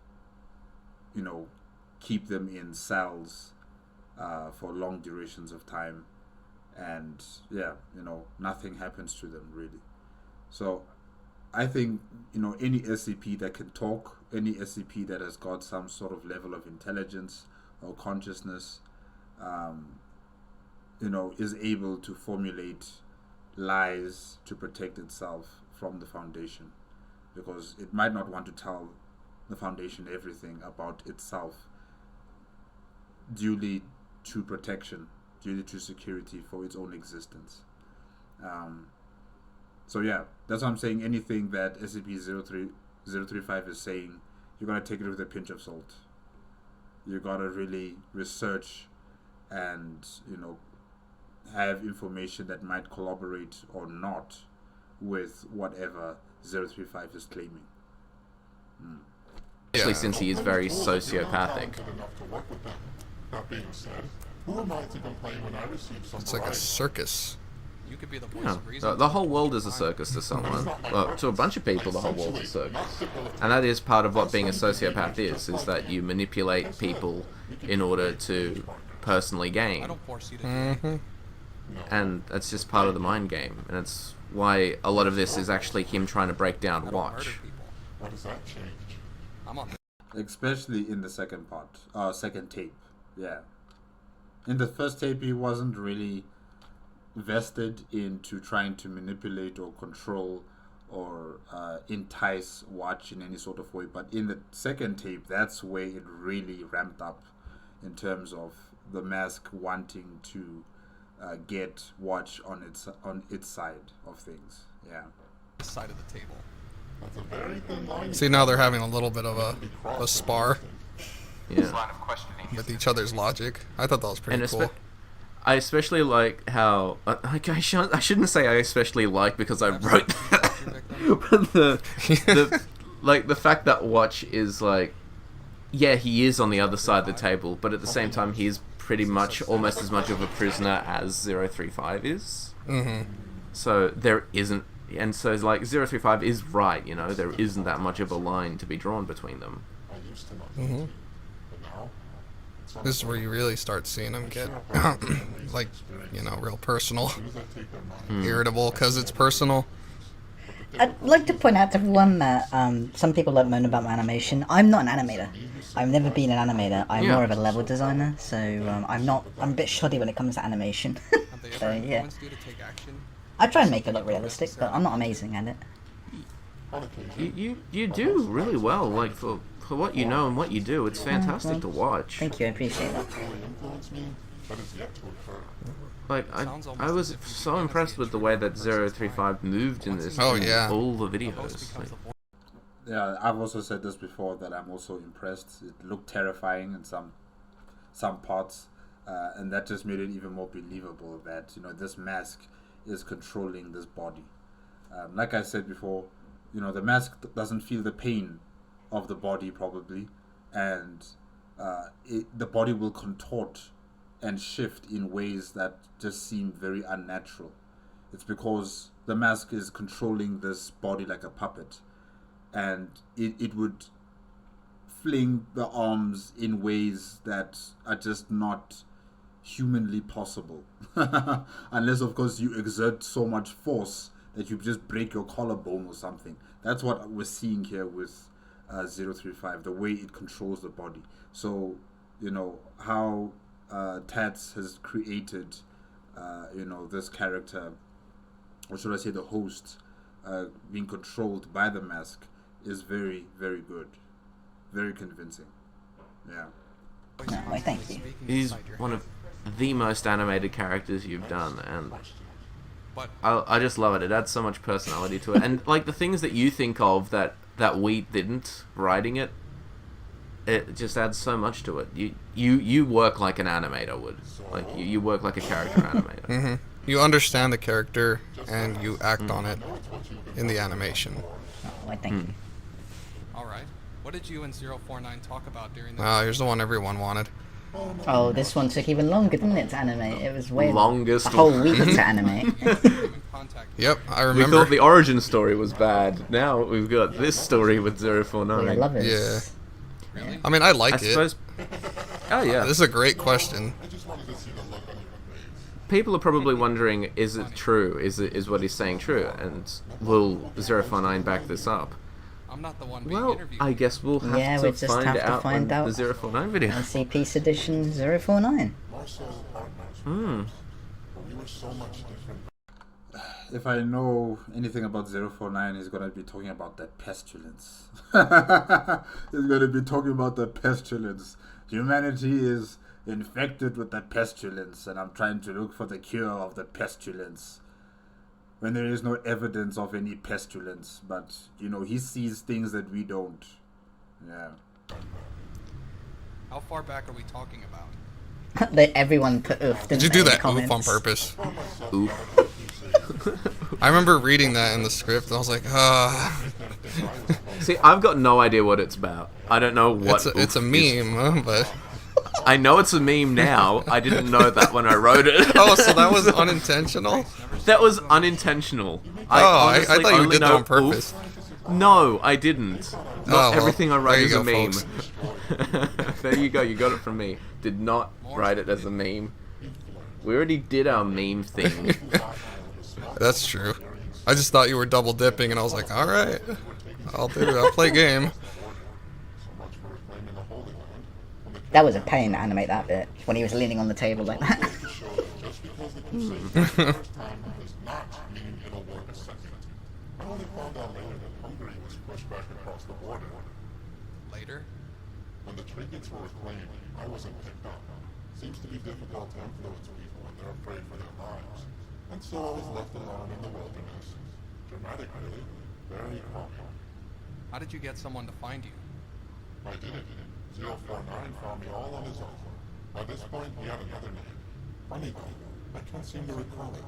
keep them in cells for long durations of time, and nothing happens to them really. So I think any SCP that can talk, any SCP that has got some sort of level of intelligence or consciousness, is able to formulate lies to protect itself from the Foundation, because it might not want to tell the Foundation everything about itself, due to protection, due to security for its own existence. So yeah, that's what I'm saying. Anything that SCP-035 is saying, you gotta take it with a pinch of salt. You gotta really research and have information that might corroborate or not with whatever 035 is claiming. Especially since he is very sociopathic. That being said, who am I to complain when I receive some It's like a circus. You could be the voice of Yeah. reason. The whole world is a circus to someone. Well, to a bunch of people, the whole world is a circus. And that is part of what being a sociopath is that you manipulate people in order to personally I gain. don't force you to do anything. And that's just part of the mind game. And it's why a lot of this is actually him trying to break down I don't murder Watch. people. What does that change? I'm on. Especially in the second tape. Yeah. In the first tape, he wasn't really vested into trying to manipulate or control or entice Watch in any sort of way. But in the second tape, that's where it really ramped up in terms of the mask wanting to get Watch on its side of things. Yeah. This side of the table. That's a very thin line. See, now they're having a little bit of a spar Yeah. Line of questioning. with each other's logic. I thought that was pretty And cool. I especially like how I shouldn't say I especially like because I wrote that, but the fact that Watch is like, yeah, he is on the other side of the table, but at the same time he is pretty much almost as much of a prisoner as 035 is. Mm-hmm. So there isn't, and so it's like 035 is right, there isn't that much of a line to be drawn between them. I used to not Mm-hmm. but now it's This is where you really start seeing them get, like, real personal, irritable because it's personal. I'd like to point out to everyone that some people don't moan about my animation. I'm not an animator. I've never been an animator. I'm Yeah. more of a level designer, so I'm a bit shoddy when it comes to animation. Have they So, ever yeah. influenced you to take action? I try and make it look realistic, but I'm not amazing at it. You do really well, like for what you know and what you do. It's fantastic to watch. Thank you, I appreciate that. influence me, but it's yet to occur. Like I was so impressed with the way that 035 moved in this. Oh, in yeah. all the The host videos. becomes the voice. Yeah, I've also said this before that I'm also impressed. It looked terrifying in some parts, and that just made it even more believable that this mask is controlling this body. Like I said before, the mask doesn't feel the pain of the body probably, and the body will contort and shift in ways that just seem very unnatural. It's because the mask is controlling this body like a puppet, and it would fling the arms in ways that are just not humanly possible. Unless, of course, you exert so much force that you just break your collarbone or something. That's what we're seeing here with 035, the way it controls the body. So, how Tats has created, this character, or should I say the host, being controlled by the mask is very, very good. Very convincing. Yeah. No, why, thank you. He's one of the most animated characters you've done, and But I just love it. It adds so much personality to it, and like the things that you think of that Wheat didn't writing it, it just adds so much to it. You work like an animator would. Like you work like a character animator. Mm-hmm. You understand the character and you act on it in the animation. Oh, why, thank you. What did you and 049 talk about during the... Here's the one everyone wanted. Oh, this one took even longer, didn't it, to animate? It was way Longest a whole week to animate. Yep, I We remember. thought the origin story was bad. Now we've got this story with 049. I love it. Yeah. Really? I mean, I like I it. suppose. Oh yeah. This is a great question. People are probably wondering, is it true? Is what he's saying true? And will 049 back this up? I'm not the one being Well, interviewed. I guess we'll have Yeah, to we just find have to out find on out. the 049 video. SCP Sedition 049. Hmm. If I know anything about 049, he's going to be talking about that pestilence. He's going to be talking about the pestilence. Humanity is infected with the pestilence, and I'm trying to look for the cure of the pestilence. When there is no evidence of any pestilence, but, you know, he sees things that we don't. Yeah. How far back are we talking about? Everyone put oof. Did you do that oof on purpose? Oof. I remember reading that in the script, and I was like, See, I've got no idea what it's about. I don't know what it's a oof meme, is. but... I know it's a meme now. I didn't know that when I wrote it. Oh, so that was unintentional? That was unintentional. I honestly thought you only did that know on purpose. oof. No, I didn't. Not well, everything I write there is you a go, meme. There you go. You got it from me. Did not write it as a meme. We already did our meme thing. That's true. I just thought you were double dipping, and I was like, alright. I'll do it. I'll play game. That was a pain to animate that bit when he was leaning on the table like that. Later? When the trinkets were reclaimed, I wasn't picked up. Seems to be difficult to influence people when they're afraid for their lives. And so I was left alone in the wilderness. Dramatic, really. Very calming. How did you get someone to find you? I didn't. 049 found me all on his own. By this point, he had another name. Funny though, I can't seem to recall it.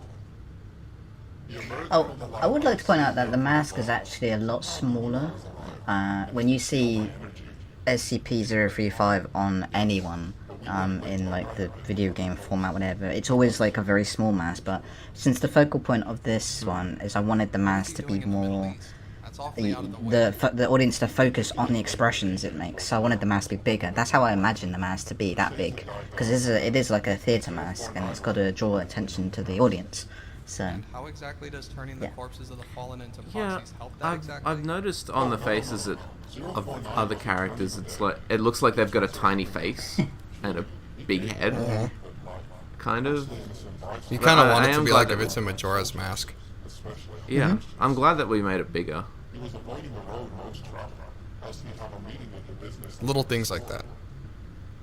Oh, I would like to point out that the mask is actually a lot smaller. When you see SCP-035 on anyone, in like the video game format, whatever, it's always like a very small mask, but since the focal point of this one is I wanted the mask to be more... the audience to focus on the expressions it makes, so I wanted the mask to be bigger. That's how I imagined the mask to be, that big, because it is like a theatre mask, and it's got to draw attention to the audience. So. And how exactly does turning the corpses of the fallen into Yeah, proxies help that exactly? I've noticed on the faces of other characters, it looks like they've got a tiny face and a big head, kind of. You kind of want it to be like if it's in Majora's Mask. Yeah, I'm glad that we made it bigger. Little things like that.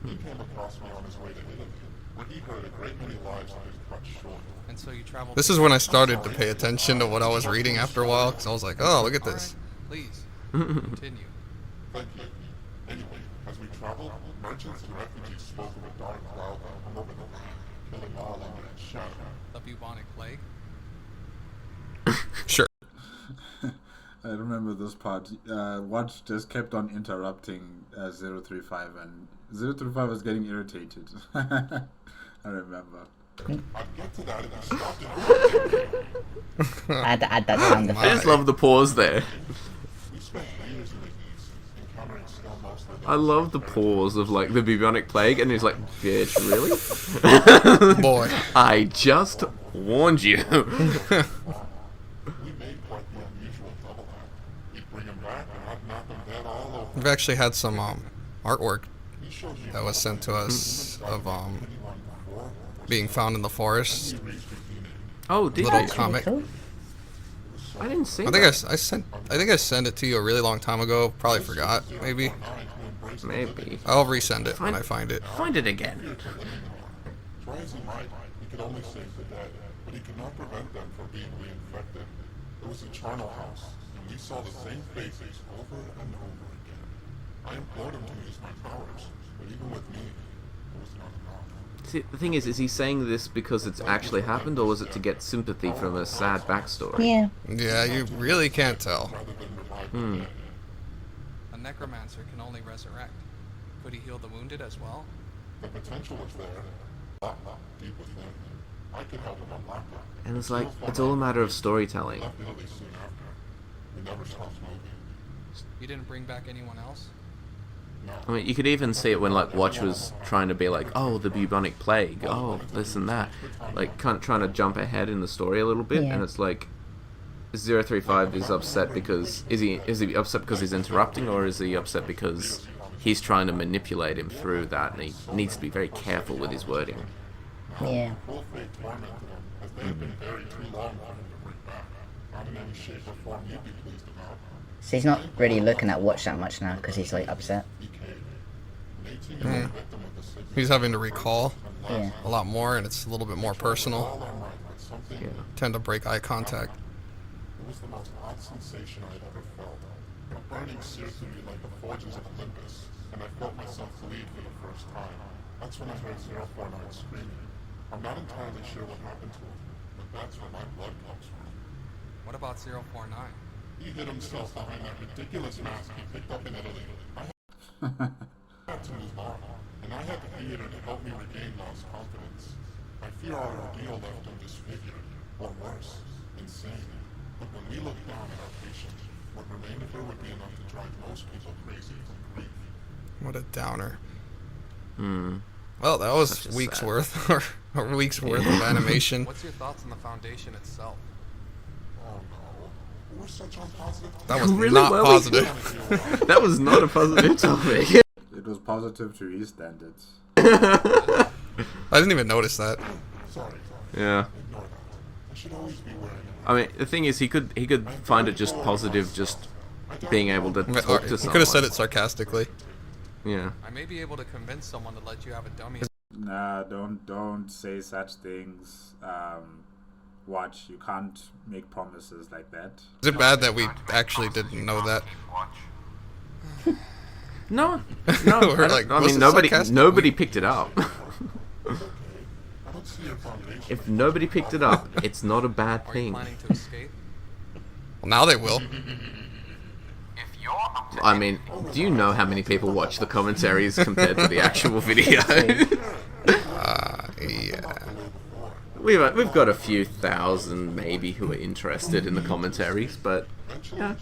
He came across me on his way to Italy, where he heard a great many lives have been cut short. And so you traveled... This is when I started to pay attention to what I was reading after a while, because I was like, oh, look at this. Please, continue. Thank you. Anyway, as we traveled, merchants and refugees spoke of a dark cloud that hung over the land, killing all under its shadow. The bubonic plague? Sure. I remember this part. Watch just kept on interrupting 035, and 035 was getting irritated. I remember. I'd get to that if you stopped it. I had to add that sound effect. I just love the pause there. We spent years in the East, encountering still mostly I love the pause of like the bubonic plague, and he's like, "Bitch, really?" Boy, I just warned you. We made quite the unusual double act. We'd bring him back and I'd knock him dead all over. we've actually had some artwork He showed me that was sent to us of being found in the forest. Oh, did Little you? comic. Cool. I didn't see I think that. I think I sent it to you a really long time ago. Probably forgot. Maybe Maybe. I'll resend it when I find it. Find it again. Try as he might, he could only save the dead, but he could not prevent them from being reinfected. It was a charnel house, and we saw the same faces over and over again. I implored him to use my powers, but even with me, it was not enough. See, the thing is he saying this because it's actually happened, or was it to get sympathy from a sad backstory? Yeah. Yeah, you really can't tell. A necromancer can only resurrect. Could he heal the wounded as well? The potential is there. Deep within. I could help him unlock it. And it's like, it's all a matter of storytelling. Left Italy soon after. He never stops moving. You didn't bring back anyone else? I mean, you could even see it when, like, Watch was trying to be like, oh, the bubonic plague, oh, this and that. Like, kind of trying to jump ahead in the story a little bit, Yeah. and it's like, 035 is upset because... Is he upset because he's interrupting, or is he upset because he's trying to manipulate him through that, and he needs to be very careful with his wording. Yeah. Full fate tormented him, as they have been buried too long for him to bring back. Not in any shape or form you'd be pleased about. So he's not really looking at Watch that much now because he's like upset. He's having to recall Yeah. a lot more, and it's a little bit more personal. Yeah. Tend to break eye contact. It was the most odd sensation I had ever felt. A burning seared through me like the forges of Olympus, and I felt myself bleed for the first time. That's when I heard 049 screaming. I'm not entirely sure what happened to him, but that's where my blood comes from. What about 049? He hid himself behind that ridiculous mask he picked up in Italy. I had to move on, and I had the theater to help me regain lost confidence. I fear our ordeal left him disfigured, or worse, insane. But when we looked down at our patient, what remained of her would be enough to drive most people crazy from grief. What a downer. Hmm. Well, that was Such a weeks sad- worth, or weeks worth of animation. What's your thoughts on the Foundation itself? Oh no, we're such on positive. That was Really? not Were we? positive. That was not a positive topic. It was positive to his standards. I didn't even notice that. Sorry, Yeah. ignore that. I should always be wearing it. I mean, the thing is, he could find it just positive, just being able to talk to You could someone. have said it sarcastically. Yeah. I may be able to convince someone to let you have a dummy. Nah, don't say such things. Watch, you can't make promises like that. Is it bad that we actually didn't know that? No, We're like, I was mean, it nobody sarcastic? picked it up. I don't see your foundation. If nobody picked it up, it's not a bad Are you thing. planning to escape? Well, now they will. If you're up to I mean, do you know how many people watch the commentaries compared to the actual video? Yeah. We've got a few thousand maybe who are interested in the commentaries, but yeah.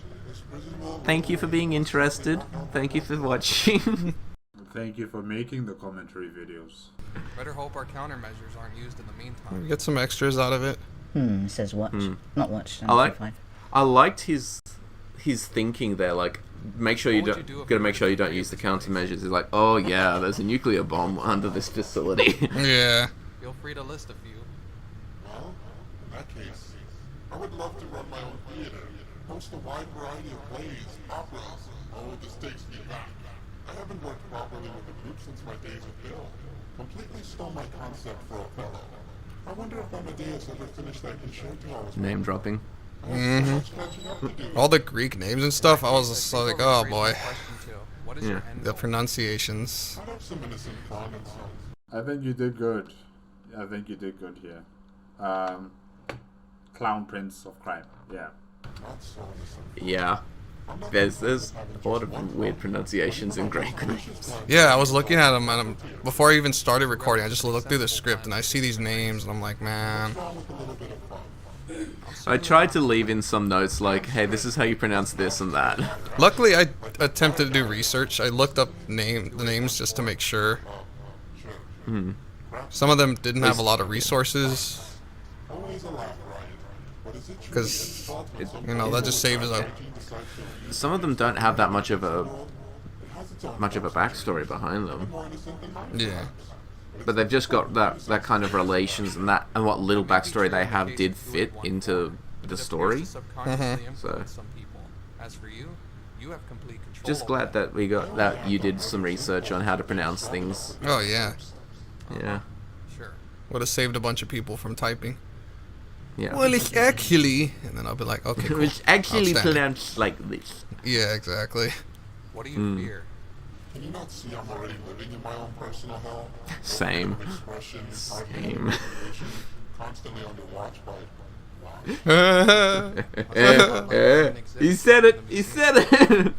Thank you for being interested. Thank you for watching. Thank you for making the commentary videos. Better hope our countermeasures aren't used in the meantime. Get some extras out of it. It says Watch. Not Watch. I liked his thinking there. Like, make sure you What would don't you do if gotta you make were sure you don't afraid use the of countermeasures. He's like, oh yeah, there's a nuclear bomb under this facility. Yeah. Feel free to list a few. Well, in that case, I would love to run my own theater, host a wide variety of plays, operas. Oh, the stakes be back. I haven't worked properly with the group since my days with Bill. Completely stole my concept for Othello. I wonder if Amadeus ever finished that concerto I was Name dropping. much catching up to do. All the Greek names and stuff, I was just like, oh boy. Question two. What is your Yeah. end The goal? pronunciations. I'd have some innocent fun and some. I think you did good. I think you did good here. Clown Prince of Crime. Yeah. Not so innocent. Yeah. There's a lot of weird pronunciations in Greek. Yeah, I was looking at them, and before I even started recording, I just looked through the script, and I see these names, and I'm like, man. I tried to leave in some notes like, hey, this is how you pronounce this and that. Luckily, I attempted to do research. I looked up the names just to make sure. Some of them didn't have a lot of resources, because that just saves a. Some of them don't have that much of a backstory behind them, Yeah. but they've just got that kind of relations, and what little backstory they have did fit into the story. So Some people. As for you, you have complete control. just glad that that you did some research on how to pronounce things. Oh yeah. Yeah, Sure. Would have saved a bunch of people from typing. yeah. Well, it's actually, and then I'll be like, okay, cool. It's actually Outstanding. pronounced like this. Yeah, exactly. What do you fear? Can you not see I'm already living in my own personal hell? Same. Expression, Same. argument, manipulation, constantly under watch by, wow, He said it. He said it.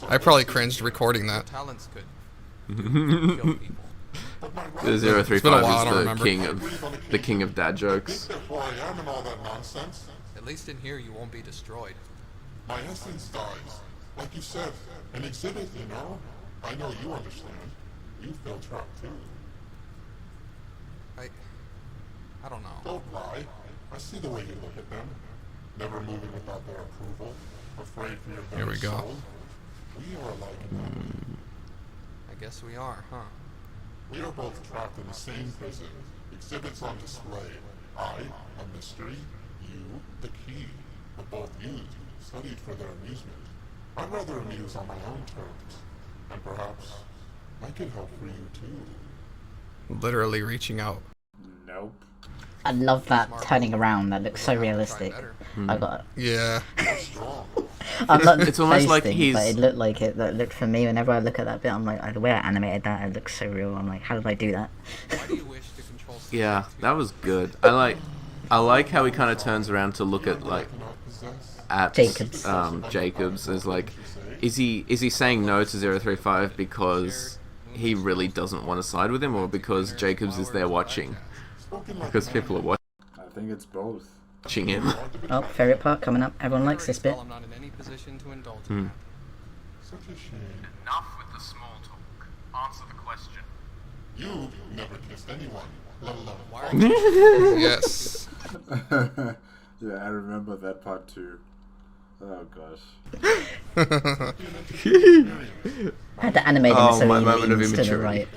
I probably cringed recording that. Talents could. The 035 It's been a while, I don't is remember. the king of dad jokes. At least in here, you won't be destroyed. My essence dies. Like you said, an exhibit, you know? I know you understand. You feel trapped too. I don't know. Don't lie. I see the way you look at them. Never moving without their approval. Afraid for your very Here we go. soul. We are alike in that. I guess we are, huh? We are both trapped in the same prison. Exhibits on display. I, a mystery. You, the key. But both used, studied for their amusement. I'd rather amuse on my own terms. And perhaps I can help for you too. Literally reaching out. Nope. I love that turning around. That looks so realistic. I got. Yeah. I'm not It's almost like boasting, he's- But it looked like it. That looked for me. Whenever I look at that bit, I'm like, the way I animated that, it looks so real. I'm like, how did I do that? Why do you wish to control Yeah, that was good. I like how he kind of turns around to look at Jacobs. Jacobs as like, is he saying no to 035 because he really doesn't want to side with him, or because Jacobs is there watching? Because people are I think it's both. watching him. Oh, favorite part coming up. Everyone likes this bit. I'm not in any position to indulge in that. Such a shame. Enough with the small talk. Answer the question. You never kissed anyone, let alone Yes. Yeah, I remember that part too. Oh gosh. I had to animate him Oh, so my he moment of leans to the immaturity. right.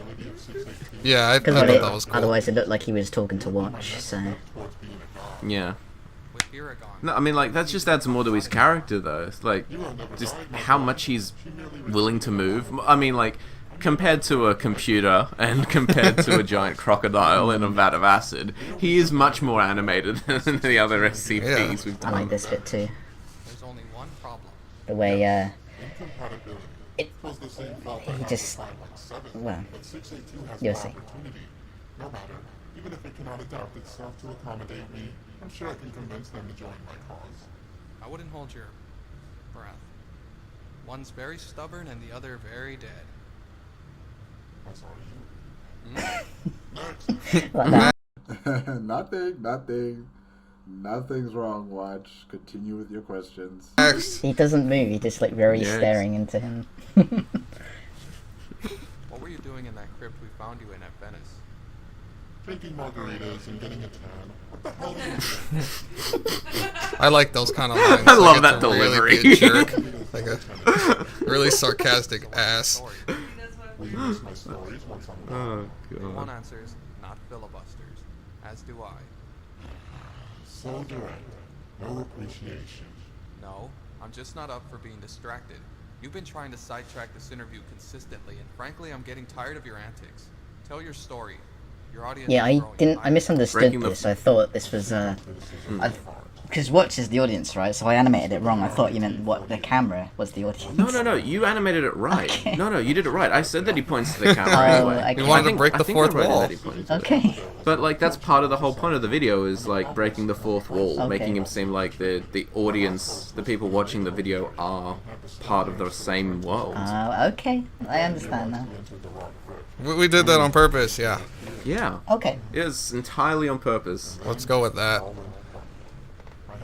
Yeah, I Because thought that was cool. otherwise it looked like he was talking to Watch. So Yeah. With Iragon. No, I mean, like, that just adds more to his character, though. It's like, just how much he's willing to move. I mean, like, compared to a computer and compared to a giant crocodile in a vat of acid, he is much more animated than the other SCPs we've I done. like this bit too. There's only one problem. The way incompatibility. it, Was the same fault he just well, but 682 has you'll more see. opportunity. No matter, even if it cannot adapt itself to accommodate me, I'm sure I can convince them to join my cause. I wouldn't hold your breath. One's very stubborn and the other very dead. That's all you. Next. Like that. Nothing's wrong, Watch. Continue with your questions. Next. He doesn't move. He just like very Yes. staring into him. What were you doing in that crypt we found you in at Venice? Drinking margaritas and getting a tan. What the hell are you doing? I like those kind of lines. I love it's that a really delivery. big jerk. Like a really sarcastic ass. Will you miss my stories once I'm gone? Oh, One God. answers, not filibusters. As do I. So direct. No appreciation. No, I'm just not up for being distracted. You've been trying to sidetrack this interview consistently, and frankly, I'm getting tired of your antics. Tell your story. Your audience Yeah, is I growing didn't. I tired. misunderstood Breaking the- this. I thought this was because Watch is the audience, right? So I animated it wrong. I thought you meant what the camera was the audience. No, you animated it right. Okay. No, you did it right. I said that he points to the camera Oh, anyway. okay. We wanted to I break the think fourth I read it wall. that he pointed to it. Okay. But like that's part of the whole point of the video is like breaking the fourth wall, Okay. making him seem like the audience, the people watching the video are part of the same world. Okay. I understand now. We did that on purpose, yeah. Yeah, Okay. it's entirely on purpose. Let's go with that.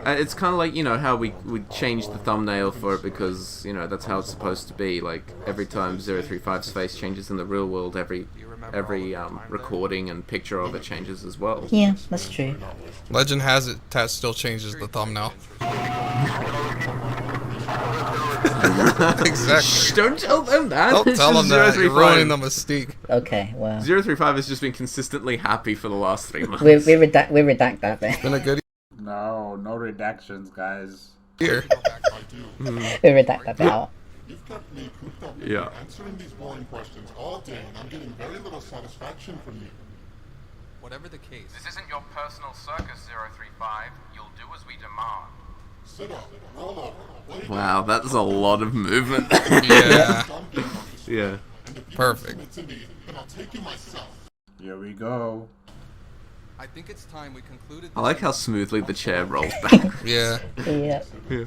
It's kind of like, you know, how we changed the thumbnail for it because, you know, that's how it's supposed to be. Like every time 035's face changes in the real world, every recording and picture of it changes as well. Yeah, that's true. Legend has it, Tats still changes the thumbnail. Exactly. Shh, don't tell them that. Don't It's tell just them that. You're 035. ruining the mystique. Okay. Well, 035 has just been consistently happy for the last 3 months. we redact that bit. Been a good No redactions, guys. year. We redact that bit out. You've kept me cooped up Yeah. answering these boring questions all day, and I'm getting very little satisfaction from you. Whatever the case, This isn't your personal circus, 035. You'll do as we demand. Sit up, roll over, lay Wow, that's a lot of movement. Yeah. Yeah. Perfect. to me, and I'll take you myself. Here we go. I think it's time we concluded. I like how smoothly the chair rolls back. Yeah. Yeah. Here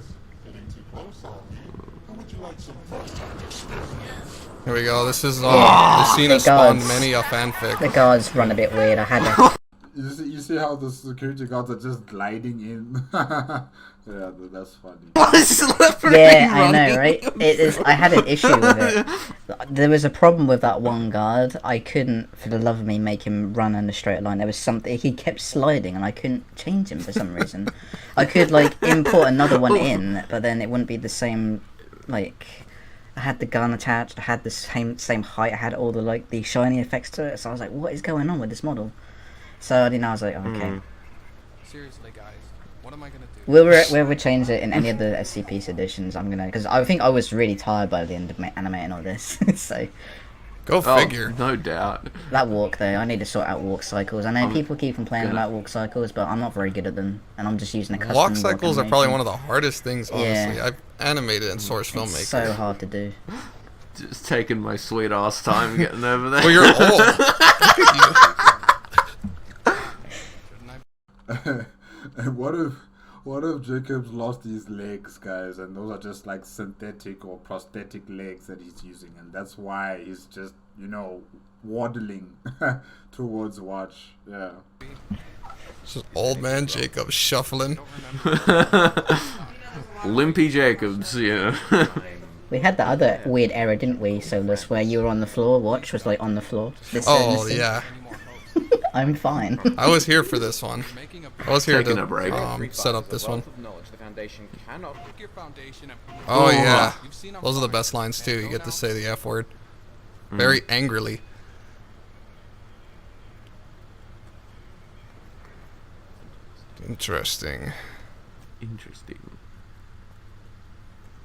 we go. This is the scene has spawned many a fanfic. The guards run a bit weird. I had to. You see how the security guards are just gliding in? Yeah, that's funny. Yeah, I know, right? It is. I had an issue with it. There was a problem with that one guard. I couldn't, for the love of me, make him run in a straight line. There was something. He kept sliding, and I couldn't change him for some reason. I could like import another one in, but then it wouldn't be the same. Like, I had the gun attached. I had the same height. I had all the like the shiny effects to it. So I was like, what is going on with this model? So I didn't know. I was like, okay. Seriously, guys, what am I gonna do? We'll change it in any of the SCP Seditions. I'm gonna, because I think I was really tired by the end of animating all this. So, go figure. No doubt. That walk though, I need to sort out walk cycles. I know people keep complaining about walk cycles, but I'm not very good at them, and I'm just using a custom walk cycles are probably one of the hardest things. Honestly, Yeah. I've animated in Source Filmmaker. It's so hard to do. Just taking my sweet ass time getting over there. Well, you're old. And what if Jacob's lost his legs, guys, and those are just like synthetic or prosthetic legs that he's using, and that's why he's just, waddling towards Watch. Yeah. Just old man Jacob shuffling. Limpy Jacobs, yeah. We had the other weird era, didn't we, Solus, where you were on the floor, Watch was like on the floor. Oh, yeah. I'm fine. I was here for this one. I was here to break. Set up this one. Oh Oh yeah, those are the best lines too. You get to say the F word very angrily. Interesting.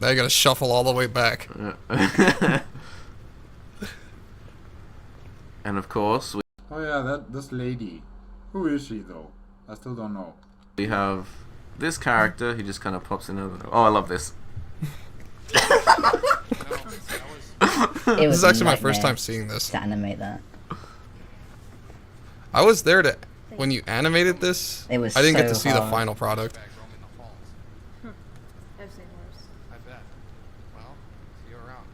Now you gotta shuffle all the way back. And of course, Oh yeah, this lady. Who is she though? I still don't know. we have this character. He just kind of pops in over. Oh, I love this. It This is actually my first time seeing this. to animate that. I was there when you animated this. It was I didn't get so to see the hard. final product. I've seen worse. I bet. Well, see you around.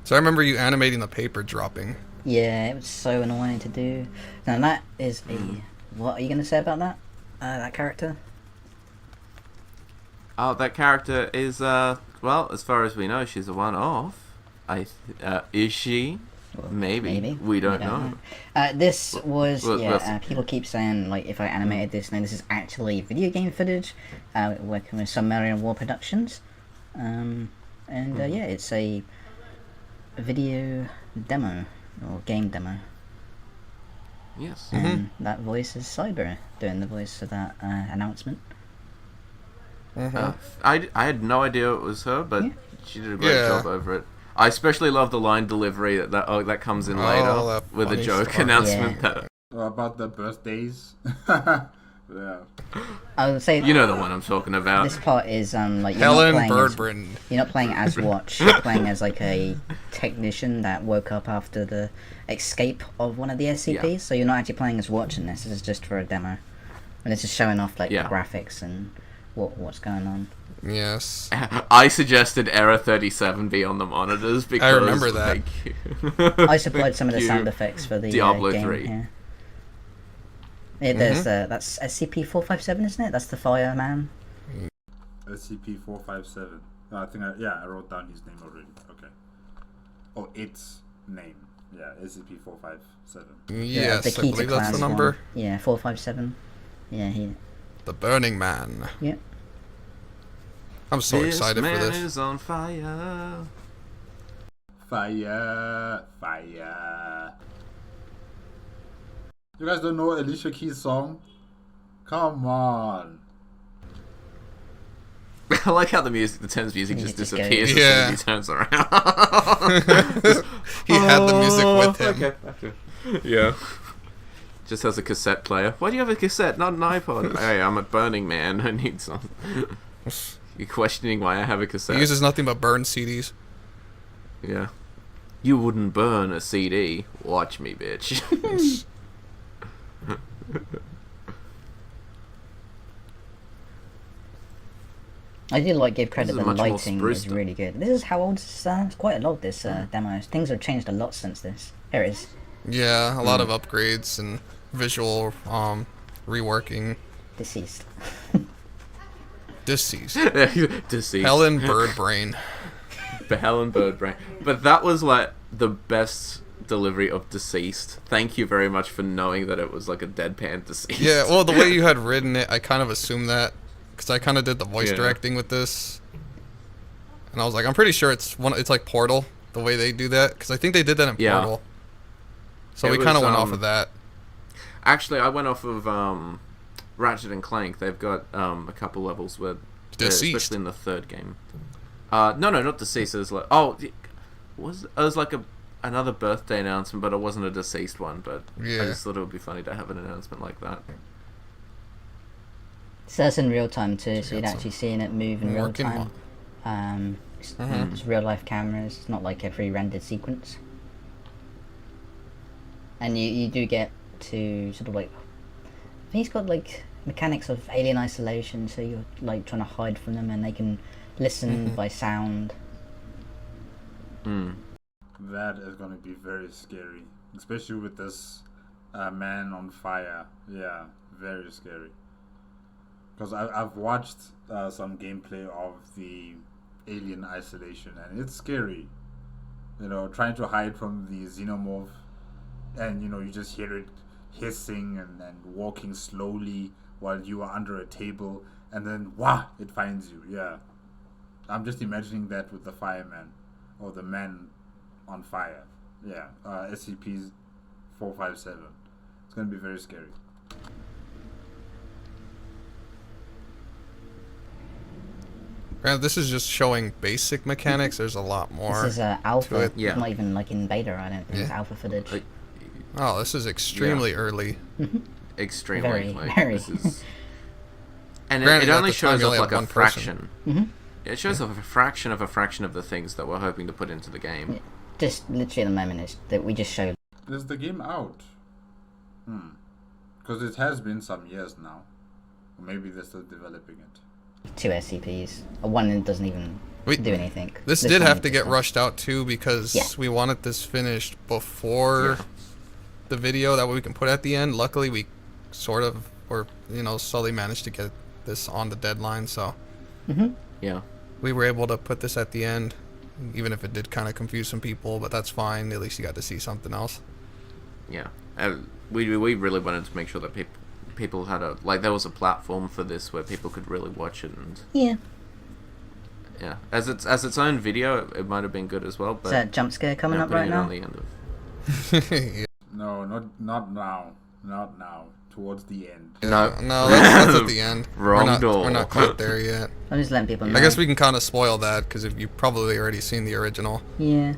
So I remember you animating the paper dropping. Yeah, it was so annoying to do. Now that is a... What are you going to say about that? That character? Oh, that character is well, as far as we know, she's a one-off. Is she? Well, maybe. We don't know. This was... well, people keep saying, like, if I animated this, no, this is actually video game footage. Working with Submarine War Productions. Yeah, it's a video demo. Or game demo. Yes. And that voice is Cyber doing the voice of that announcement. I had no idea it was her, but she did a great Yeah. job over it. I especially love the line delivery that comes in later that with a funny joke stuff. announcement. Yeah. That About the birthdays. Yeah. I would say you know the one I'm talking about. this part is like Helen you're not playing as Watch. You're playing as like a technician that woke up after the escape of one of the SCPs. Yeah. So you're not actually playing as Watch in this. This is just for a demo, and it's just showing off like Yeah. the graphics and what's going on. Yes. I suggested Error 37 be on the monitors because I remember that. I supplied some of the sound effects for the Diablo game. 3. Yeah. There's that's SCP-457, isn't it? That's the fireman. SCP-457. I think I wrote down his name already. Okay. Oh, its name. Yeah, SCP-457. Yes, the I key to believe that's class the number. one. Yeah, 457. Yeah, he. The Burning Man. Yeah. I'm so This excited for man this. is on fire. Fire. You guys don't know Alicia Keys' song? Come on. I like how the tense music just just disappears goes. as soon as he turns around. He had the music with him. Okay. Yeah. Just has a cassette player. Why do you have a cassette, not an iPod? Hey, I'm a Burning Man. I need some. You're questioning why I have a cassette. He uses nothing but burn CDs. Yeah. You wouldn't burn a CD. Watch me, bitch. I do like give credit. This The is much more lighting is spruced up. really good. This is how old this it's quite a lot. This demo. Things have changed a lot since this. Here it is. Yeah, a lot of upgrades and visual reworking. Deceased. Deceased. Deceased. Helen Birdbrain. Helen Birdbrain. But that was like the best delivery of Deceased. Thank you very much for knowing that it was like a deadpan Deceased. Yeah, well, the way you had written it, I kind of assumed that because I kind of did the voice directing with this, and I was like, I'm pretty sure it's like Portal, the way they do that, because I think they did that in Portal. So we kind of went off of that. Actually, I went off of Ratchet and Clank. They've got a couple levels where, especially in the third game. No, not Deceased. It was like it was like another birthday announcement, but it wasn't a Deceased one. But I just thought it would be funny to have an announcement like that. So that's in real time too, so you'd actually seeing it move in real time. It's real life cameras. It's not like a pre-rendered sequence. And you do get to sort of like, I think it's got like mechanics of alien isolation, so you're like trying to hide from them, and they can listen by sound. That is going to be very scary, especially with this man on fire. Yeah, very scary. Because I've watched some gameplay of the alien isolation, and it's scary. You know, trying to hide from the xenomorph, and you know, you just hear it hissing and walking slowly while you are under a table, and then it finds you. Yeah, I'm just imagining that with the fireman or the man on fire. Yeah, SCP 457. It's gonna be very scary. Granted, this is just showing basic mechanics. There's a lot more. This is alpha. It. It's not even like in beta. I don't think it's alpha footage. Oh, this is extremely early. Extremely. Very. This is... And Granted, it only shows only off like had a one fraction. Mhm. It shows off a fraction of the things that we're hoping to put into the game. Yeah. Just literally at the moment is that we just showed. Is the game out? Because it has been some years now. Or maybe they're still developing it. 2 SCPs. One that doesn't even do anything. This did have to get rushed out too because we wanted this finished before the video that we can put at the end. Luckily, we sort of slowly managed to get this on the deadline, so we were able to put this at the end, even if it did kind of confuse some people, but that's fine. At least you got to see something else. Yeah, we really wanted to make sure that people had there was a platform for this where people could really watch it, and as its own video, it might have been good as well. But is that jump scare coming up right now? On the end of... No, not now. Not now. Towards the end. No, that's at the end. Wrong door. We're not quite there yet. I'm just letting people know. I guess we can kind of spoil that because you've probably already seen the original. Yeah.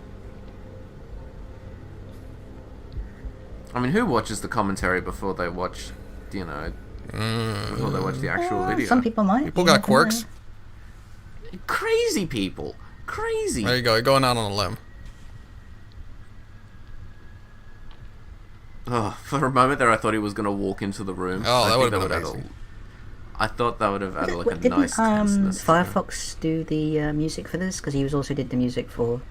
I mean, who watches the commentary before they watch, before they watch the actual video? Some people might. People got quirks. Crazy people. Crazy. There you go. You're going out on a limb. Oh, for a moment there, I thought he was going to walk into the room. Oh, that would have been amazing. I thought that would have added like a Didn't nice tenseness. Firefox do the music for this? Because he also did the music for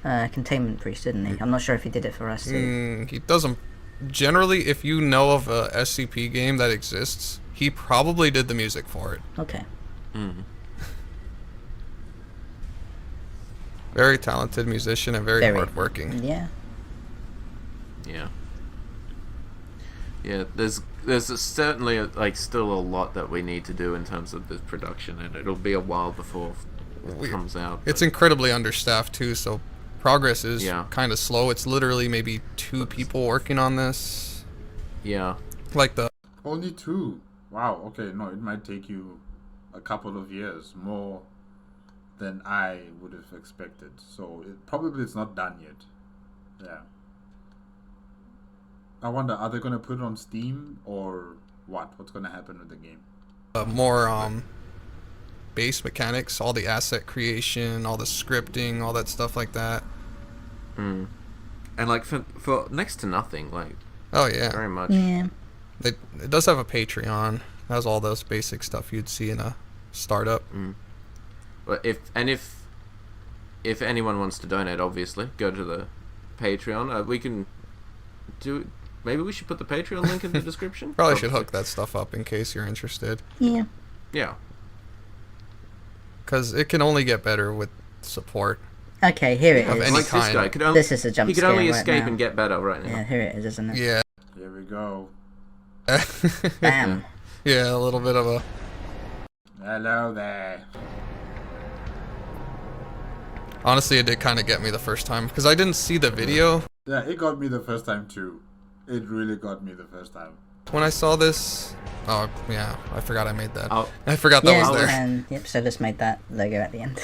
Containment Priest, didn't he? I'm not sure if he did it for us too. He doesn't. Generally, if you know of a SCP game that exists, he probably did the music for it. Okay. Very talented musician and very hardworking. Yeah. Yeah, there's certainly still a lot that we need to do in terms of this production, and it'll be a while before it comes out. It's incredibly understaffed too, so progress is kind of slow. It's literally maybe 2 people working on this. Yeah. Only 2. Wow. Okay. No, it might take you a couple of years more than I would have expected. So it's not done yet. Yeah. I wonder, are they going to put it on Steam or what? What's going to happen with the game? More base mechanics, all the asset creation, all the scripting, all that stuff like that. And for next to nothing, oh yeah, very much. Yeah. It does have a Patreon. It has all those basic stuff you'd see in a startup. if anyone wants to donate, obviously go to the Patreon. We can do. Maybe we should put the Patreon link in the description. Probably should hook that stuff up in case you're interested. Yeah. Yeah. Because it can only get better with support. Okay, here it Of is. any Like this kind. guy could This is a jump He could scare only right escape now. and get better right now. Yeah, here it is, isn't it? Yeah. Here we go. Bam. Yeah, a little bit of a... Hello there. Honestly, it did kind of get me the first time. Because I didn't see the video. Yeah, it got me the first time too. It really got me the first time. When I saw this... Oh, yeah. I forgot I made that. Oh. I forgot that Yeah, was there. and yep, so this made that logo at the end.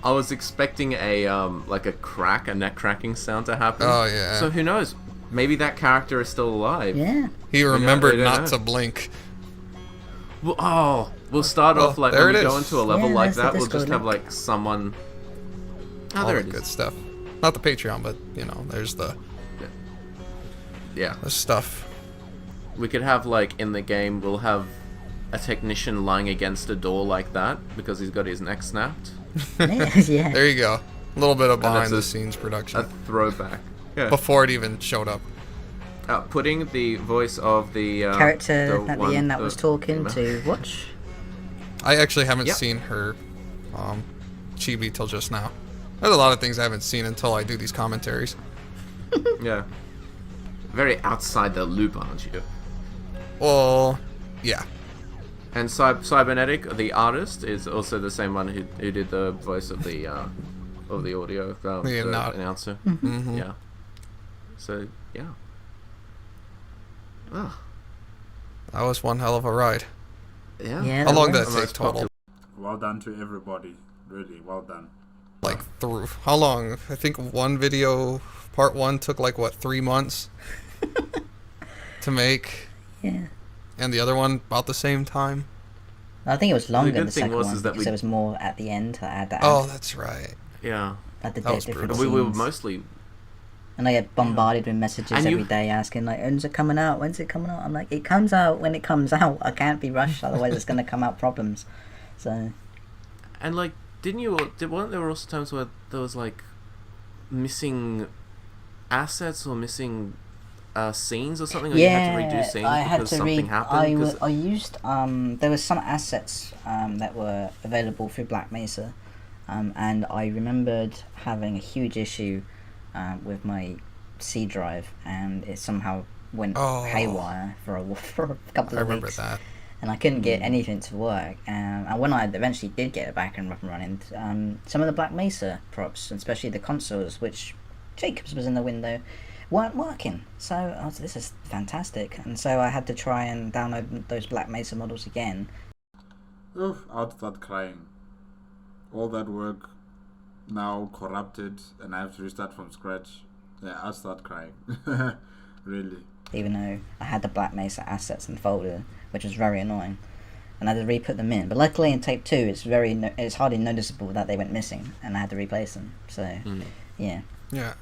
I was expecting a like a neck cracking sound to happen. Oh, yeah. So who knows? Maybe that character is still alive. Yeah. He remembered we don't not know. to blink. We'll start off like there when we it go is. into a level Yeah, like there's the that. We'll Discord just have link. like someone. Oh, All there the it good is. stuff. Not the Patreon, but, you know, there's the Yeah. stuff. We could have like in the game, we'll have a technician lying against a door like that because he's got his neck snapped. Yeah. There you go. A little bit of that's behind the a- scenes A production. throwback. Yeah. Before it even showed up. Putting the voice of the Character at the end that the was talking female. to watch. I actually haven't Yep. seen her chibi till just now. There's a lot of things I haven't seen until I do these commentaries. Yeah. Very outside the loop, aren't you? Well, yeah. And Cybernetic, the artist, is also the same one who did the voice of the audio the announcer. Mm-hmm. Yeah. So yeah. Oh. That was one hell of a ride. Yeah. Yeah. How long that did was. that take Most total? popular. Well done to everybody. Really, well done. Like, through how long? I think one video, part one, took like, what, 3 months to make? Yeah. And the other one about the same time? I think it was longer good the thing second was one is that because we- there was more at the end to add that. Oh, that's right. Yeah. At the that was different brutal. We were scenes. mostly. And I get bombarded with messages And every you- day asking like, when's it coming out? When's it coming out? I'm like, it comes out when it comes out. I can't be rushed, otherwise it's gonna come out problems. So And like, weren't there also times where there was like missing assets or missing scenes or something? Or you had to redo scenes I had because to something happened? 'Cause- I used there was some assets that were available through Black Mesa, and I remembered having a huge issue with my C drive, and it somehow went haywire for a couple I of remember weeks. that. And I couldn't get anything to work. And when I eventually did get it back and up and running, some of the Black Mesa props, especially the consoles, which Jacobs was in the window, weren't working. So I was, this is fantastic. And so I had to try and download those Black Mesa models again. Oof, I'd start crying. All that work now corrupted, and I have to restart from scratch. Yeah, I'd start crying. Really. Even though I had the Black Mesa assets in the folder, which was very annoying. And I had to re-put them in. But luckily in tape 2, it's hardly noticeable that they went missing, and I had to replace them. So, yeah. Yeah.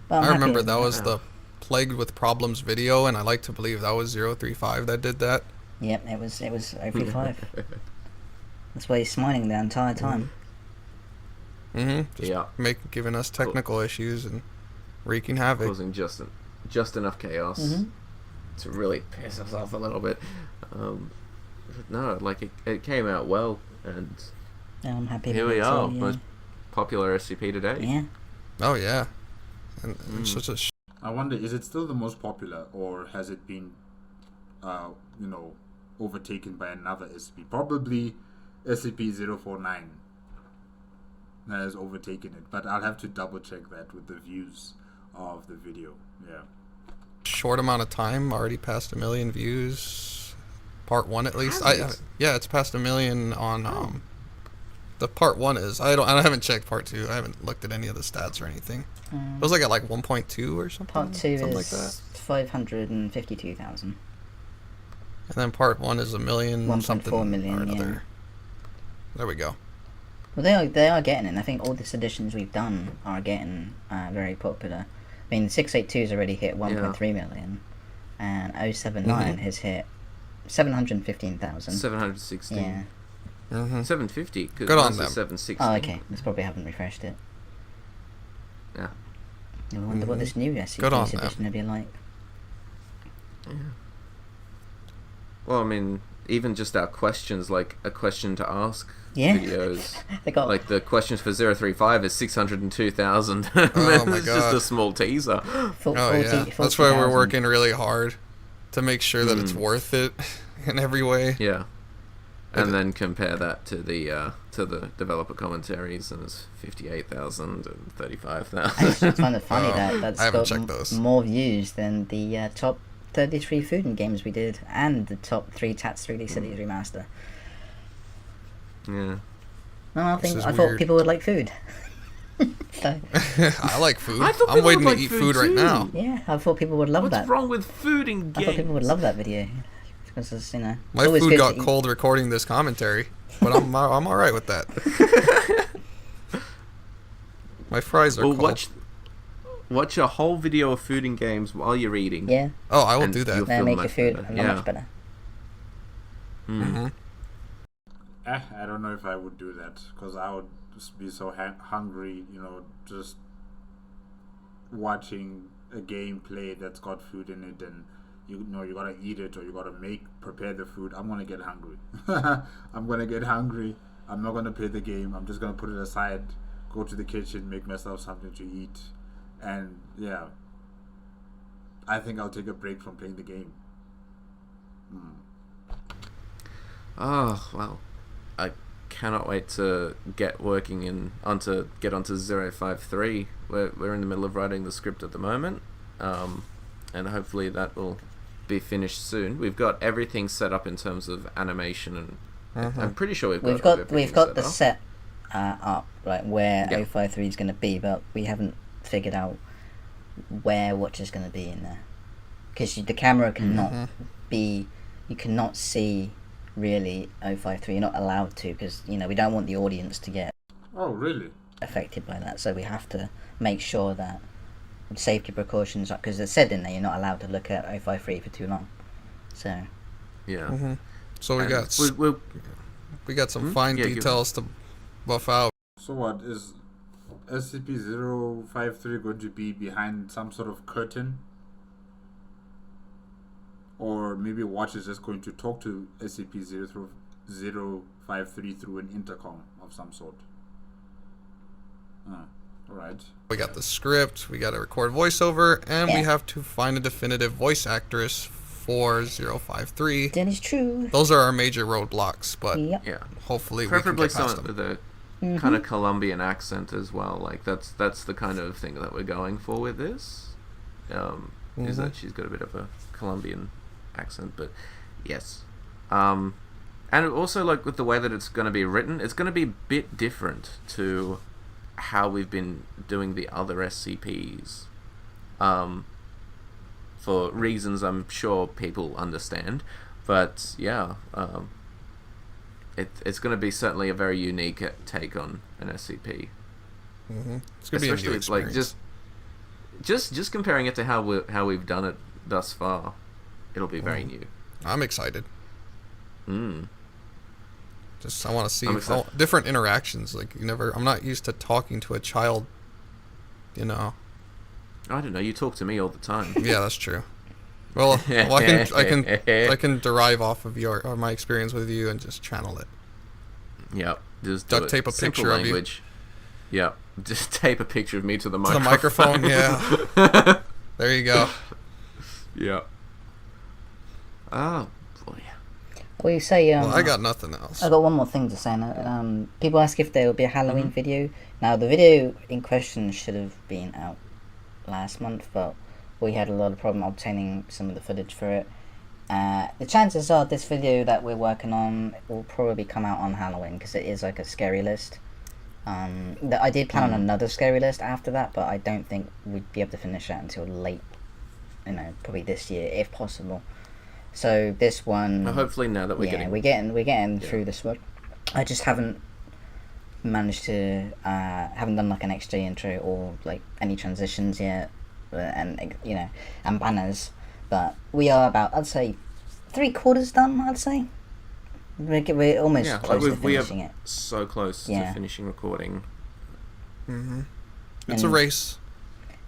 But I'm I happy remember with that it. was the Plagued with Problems video, and I like to believe that was 035 that did that. Yep, it was 035. That's why he's smiling the entire time. Mm-hmm. Just Yeah. giving us technical issues and wreaking havoc. causing just enough chaos to really piss us off a little bit. But no, like it came out well, and Yeah, I'm happy here with we it are, too, yeah. most popular SCP today. Yeah. Oh, yeah. And such a I wonder, is it still the most popular, or has it been, overtaken by another SCP? Probably SCP-049 has overtaken it, but I'll have to double check that with the views of the video. Yeah. short amount of time, already passed 1 million views. Part 1 at least. Has it? Yeah, it's passed 1 million on the part 1 is. I haven't checked part 2. I haven't looked at any of the stats or anything. It was like at like 1.2 or something. Part 2 something is like that. 552,000. And then part 1 is 1 million 1.4 something million, or another. yeah. There we go. Well, they are getting it. I think all the editions we've done are getting very popular. I mean, 682's already hit 1.3 million, and 079 has hit 715,000. 716. Yeah. 750. Good on them. 760. Oh, okay. Just probably haven't refreshed it. Yeah. I wonder what this new SCP Good on Sedition will be like. Yeah. Well, I mean, even just our questions, like a question to ask videos. They got like the questions for 035 is 602,000. Oh my It's just God. a small teaser. 40, That's why we're 40,000. working really hard to make sure that it's worth it in every way. Yeah. And then compare that to the developer commentaries, and it's 58,000 and 35,000. I just find it funny that that's I haven't got checked those. more views than the top 33 food and games we did, and the top 3 Tats 3D Cities remaster. Yeah. No, I This is thought weird. people would like food. So, I like food. I thought I'm people waiting would to like eat food food right too. now. yeah, I thought people would love What's that. wrong with food in I games? thought people would love that video. Because it's, you know, My it's always food good got to eat. cold recording this commentary, but I'm all right with that. My fries are Well, cold. watch a whole video of food and games while you're eating. Yeah, Oh, I will and do that. you'll they feel make your much food better. a lot much better. Mm-hmm. I don't know if I would do that, because I would just be so hungry, you know, just watching a gameplay that's got food in it, and you know you gotta eat it, or you gotta prepare the food. I'm gonna get hungry. I'm gonna get hungry. I'm not gonna play the game. I'm just gonna put it aside, go to the kitchen, make myself something to eat, and yeah, I think I'll take a break from playing the game. Oh, well, I cannot wait to get working get onto 053. We're in the middle of writing the script at the moment, and hopefully that will be finished soon. We've got everything set up in terms of animation, and I'm pretty sure We've got the set up, like where 053 is going to be, but we haven't figured out where Watch is going to be in there, because the camera cannot be, you cannot see really 053. You're not allowed to, because you know we don't want the audience to get affected by that, so we have to make sure that safety precautions are, because it's said in there you're not allowed to look at 053 for too long, so yeah. So we got we got some fine details to buff out. So what is SCP-053 going to be behind some sort of curtain? Or maybe Watch is just going to talk to SCP-053 through an intercom of some sort. Alright. We got the script, we got to record voiceover, and we have to find a definitive voice actress for 053. that is true. Those are our major roadblocks, but Yeah. hopefully Preferably we can get past someone them. with a kind of Colombian accent as well. Like that's the kind of thing that we're going for with this. Is that she's got a bit of a Colombian accent, but yes. And also, like, with the way that it's going to be written, it's going to be a bit different to how we've been doing the other SCPs. For reasons I'm sure people understand, but yeah, it's going to be certainly a very unique take on an SCP. It's gonna be a new experience. Like just comparing it to how we've done it thus far, it'll be very new. I'm excited. Just I want to see different interactions. Like I'm not used to talking to a child. You know. I don't know. You talk to me all the time. Yeah, that's true. Well, I can derive off of my experience with you and just channel it. Yep. Just duct tape a Simple picture language. Of you. Yep. Just tape a picture of me to the To microphone. the microphone, yeah. There you go. Yep. Oh boy. Well, you say Well, I got nothing else. I got one more thing to say now. People ask if there will be a Halloween video. Now, the video in question should have been out last month, but we had a lot of problem obtaining some of the footage for it. The chances are this video that we're working on will probably come out on Halloween, because it is like a scary list. I did plan on another scary list after that, but I don't think we'd be able to finish that until late, probably this year, if possible. So this one, Hopefully now that we're getting through this one. I just haven't managed to haven't done like an XJ intro or like any transitions yet, and banners. But we are about, I'd say, 3/4 done. I'd say We're almost close to we finishing it. So close to finishing recording. It's a race.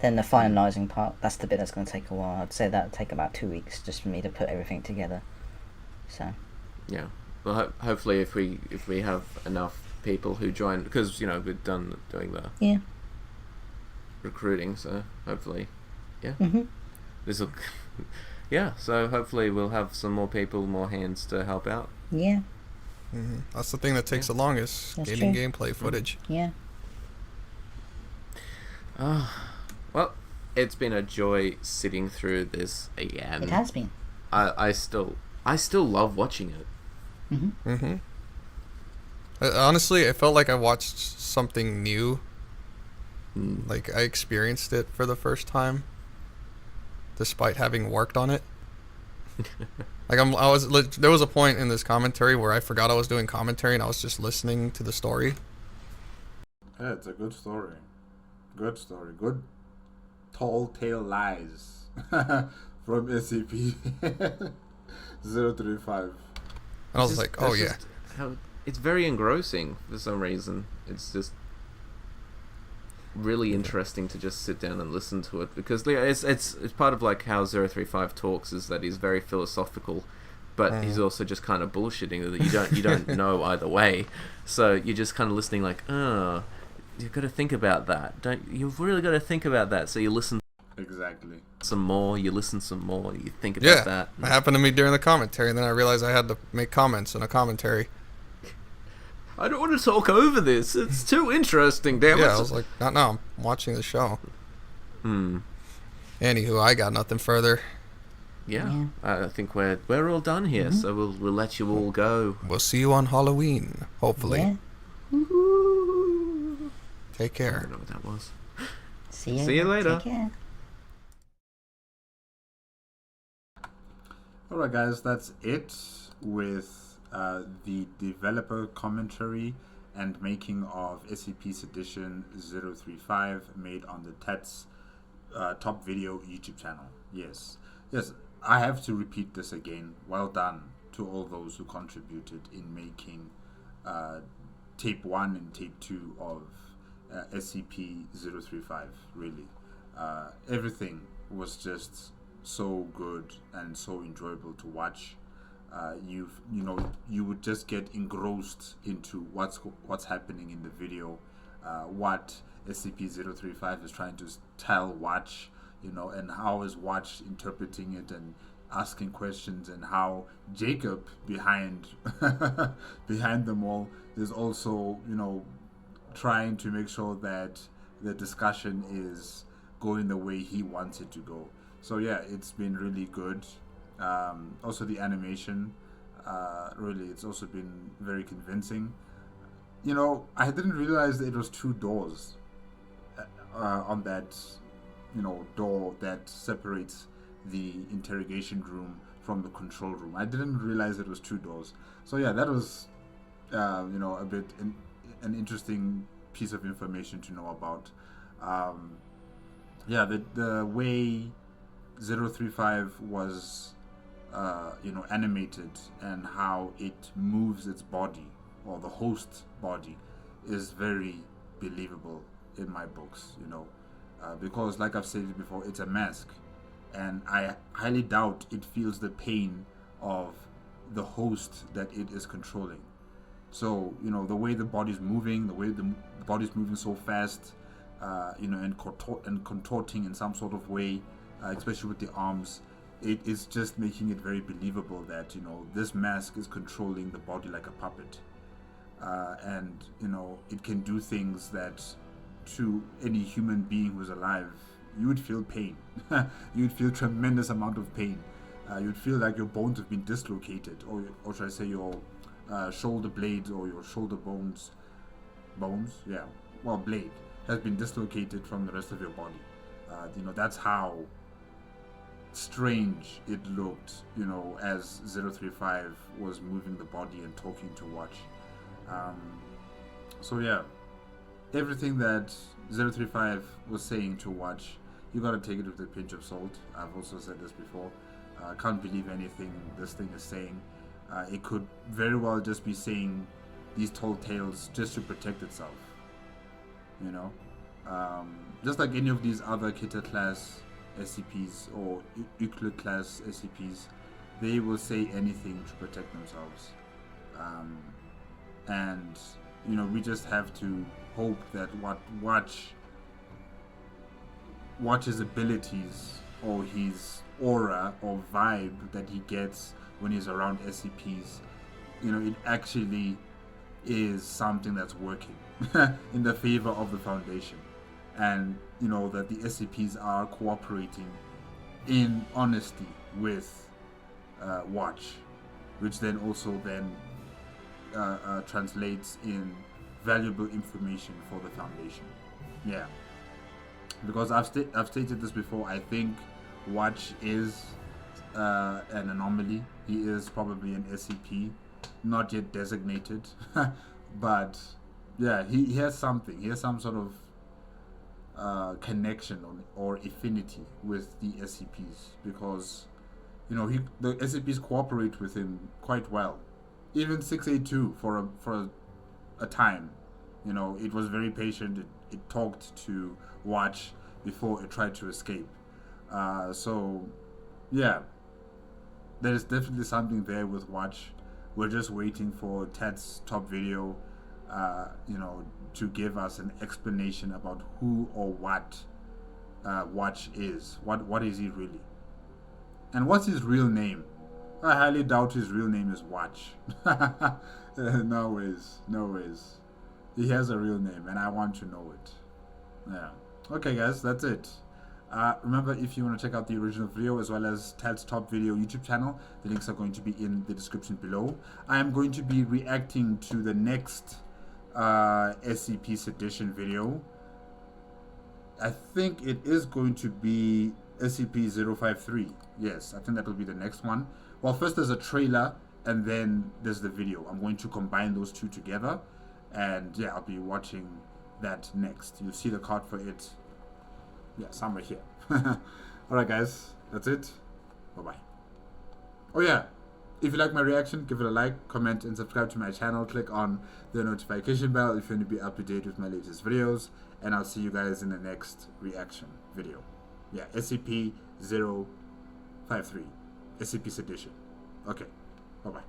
Then the finalising part, that's the bit that's going to take a while. I'd say that'll take about 2 weeks just for me to put everything together. So. Yeah. Well, hopefully if we have enough people who join, because we're done doing the recruiting, so hopefully, this will, So hopefully we'll have some more people, more hands to help out. Yeah. That's the thing that takes the longest, getting gameplay footage. Yeah. Well, it's been a joy sitting through this again. It has been. I still love watching it. Honestly, it felt like I watched something new. Like I experienced it for the first time, despite having worked on it. Like there was a point in this commentary where I forgot I was doing commentary and I was just listening to the story. Yeah, it's a good story. Good story. Good tall tale lies from SCP 035. And I was like, oh yeah. It's very engrossing for some reason. It's just really interesting to just sit down and listen to it, because it's part of like how 035 talks, is that he's very philosophical, but he's also just kind of bullshitting that you don't know either way. So you're just kind of listening like, you've got to think about that. You've really got to think about that. So you listen exactly some more, you listen some more, you think about that. It happened to me during the commentary, and then I realized I had to make comments in a commentary. I don't want to talk over this. It's too interesting, damn it. Yeah, I was like, not now. I'm watching the show. Anywho, I got nothing further. Yeah. I think we're all done here, so we'll let you all go. We'll see you on Halloween, hopefully. Yeah. Take care. I don't know what that was. See you later. Take care. Alright guys, that's it with the developer commentary and making of SCP Sedition 035 made on the Tats Top Video YouTube channel. Yes, I have to repeat this again. Well done to all those who contributed in making tape 1 and tape 2 of SCP 035. Really, everything was just so good and so enjoyable to watch. You would just get engrossed into what's happening in the video, what SCP-035 is trying to tell Watch, and how is Watch interpreting it and asking questions, and how Jacob behind them all is also trying to make sure that the discussion is going the way he wants it to go. So yeah, it's been really good. Also the animation, really, it's also been very convincing. I didn't realize that it was 2 doors on that, door that separates the interrogation room from the control room. I didn't realize it was 2 doors. So yeah, that was, a bit an interesting piece of information to know about. Yeah, the way 035 was animated and how it moves its body, or the host body, is very believable in my books, because like I've said before, it's a mask, and I highly doubt it feels the pain of the host that it is controlling. So the way the body's moving, the way the body's moving so fast, and contorting in some sort of way, especially with the arms, it is just making it very believable that this mask is controlling the body like a puppet, and it can do things that to any human being who's alive, you would feel pain. You would feel tremendous amount of pain. You'd feel like your bones have been dislocated, or should I say your shoulder blades or your shoulder bones, blade has been dislocated from the rest of your body. That's how strange it looked, as 035 was moving the body and talking to Watch. So yeah, everything that 035 was saying to Watch, you gotta take it with a pinch of salt. I've also said this before. I can't believe anything this thing is saying. It could very well just be saying these tall tales just to protect itself. You know, just like any of these other Kita class SCPs or Euclid class SCPs, they will say anything to protect themselves. And you know, we just have to hope that Watch's abilities or his aura or vibe that he gets when he's around SCPs, you know, it actually is something that's working in the favor of the Foundation, and you know that the SCPs are cooperating in honesty with Watch, which then also translates in valuable information for the Foundation. Yeah, because I've stated this before. I think Watch is an anomaly. He is probably an SCP, not yet designated, but yeah, he has something. He has some sort of connection or affinity with the SCPs, because you know the SCPs cooperate with him quite well. Even 682 for a time, you know, it was very patient. It talked to Watch before it tried to escape. So yeah, there's definitely something there with Watch. We're just waiting for Tats top video, you know, to give us an explanation about who or what Watch is. What is he really? And what's his real name? I highly doubt his real name is Watch. No ways. He has a real name, and I want to know it. Yeah. Okay, guys, that's it. Remember, if you want to check out the original video as well as Tad's Top Video YouTube channel, the links are going to be in the description below. I am going to be reacting to the next SCP Sedition video. I think it is going to be SCP-053. Yes, I think that will be the next one. Well, first there's a trailer, and then there's the video. I'm going to combine those two together, and yeah, I'll be watching that next. You'll see the card for it, yeah, somewhere here. Alright guys, that's it. Bye-bye. Oh yeah, if you like my reaction, give it a like, comment, and subscribe to my channel. Click on the notification bell if you want to be up to date with my latest videos, and I'll see you guys in the next reaction video. Yeah, SCP-053, SCP Sedition. Okay, bye-bye.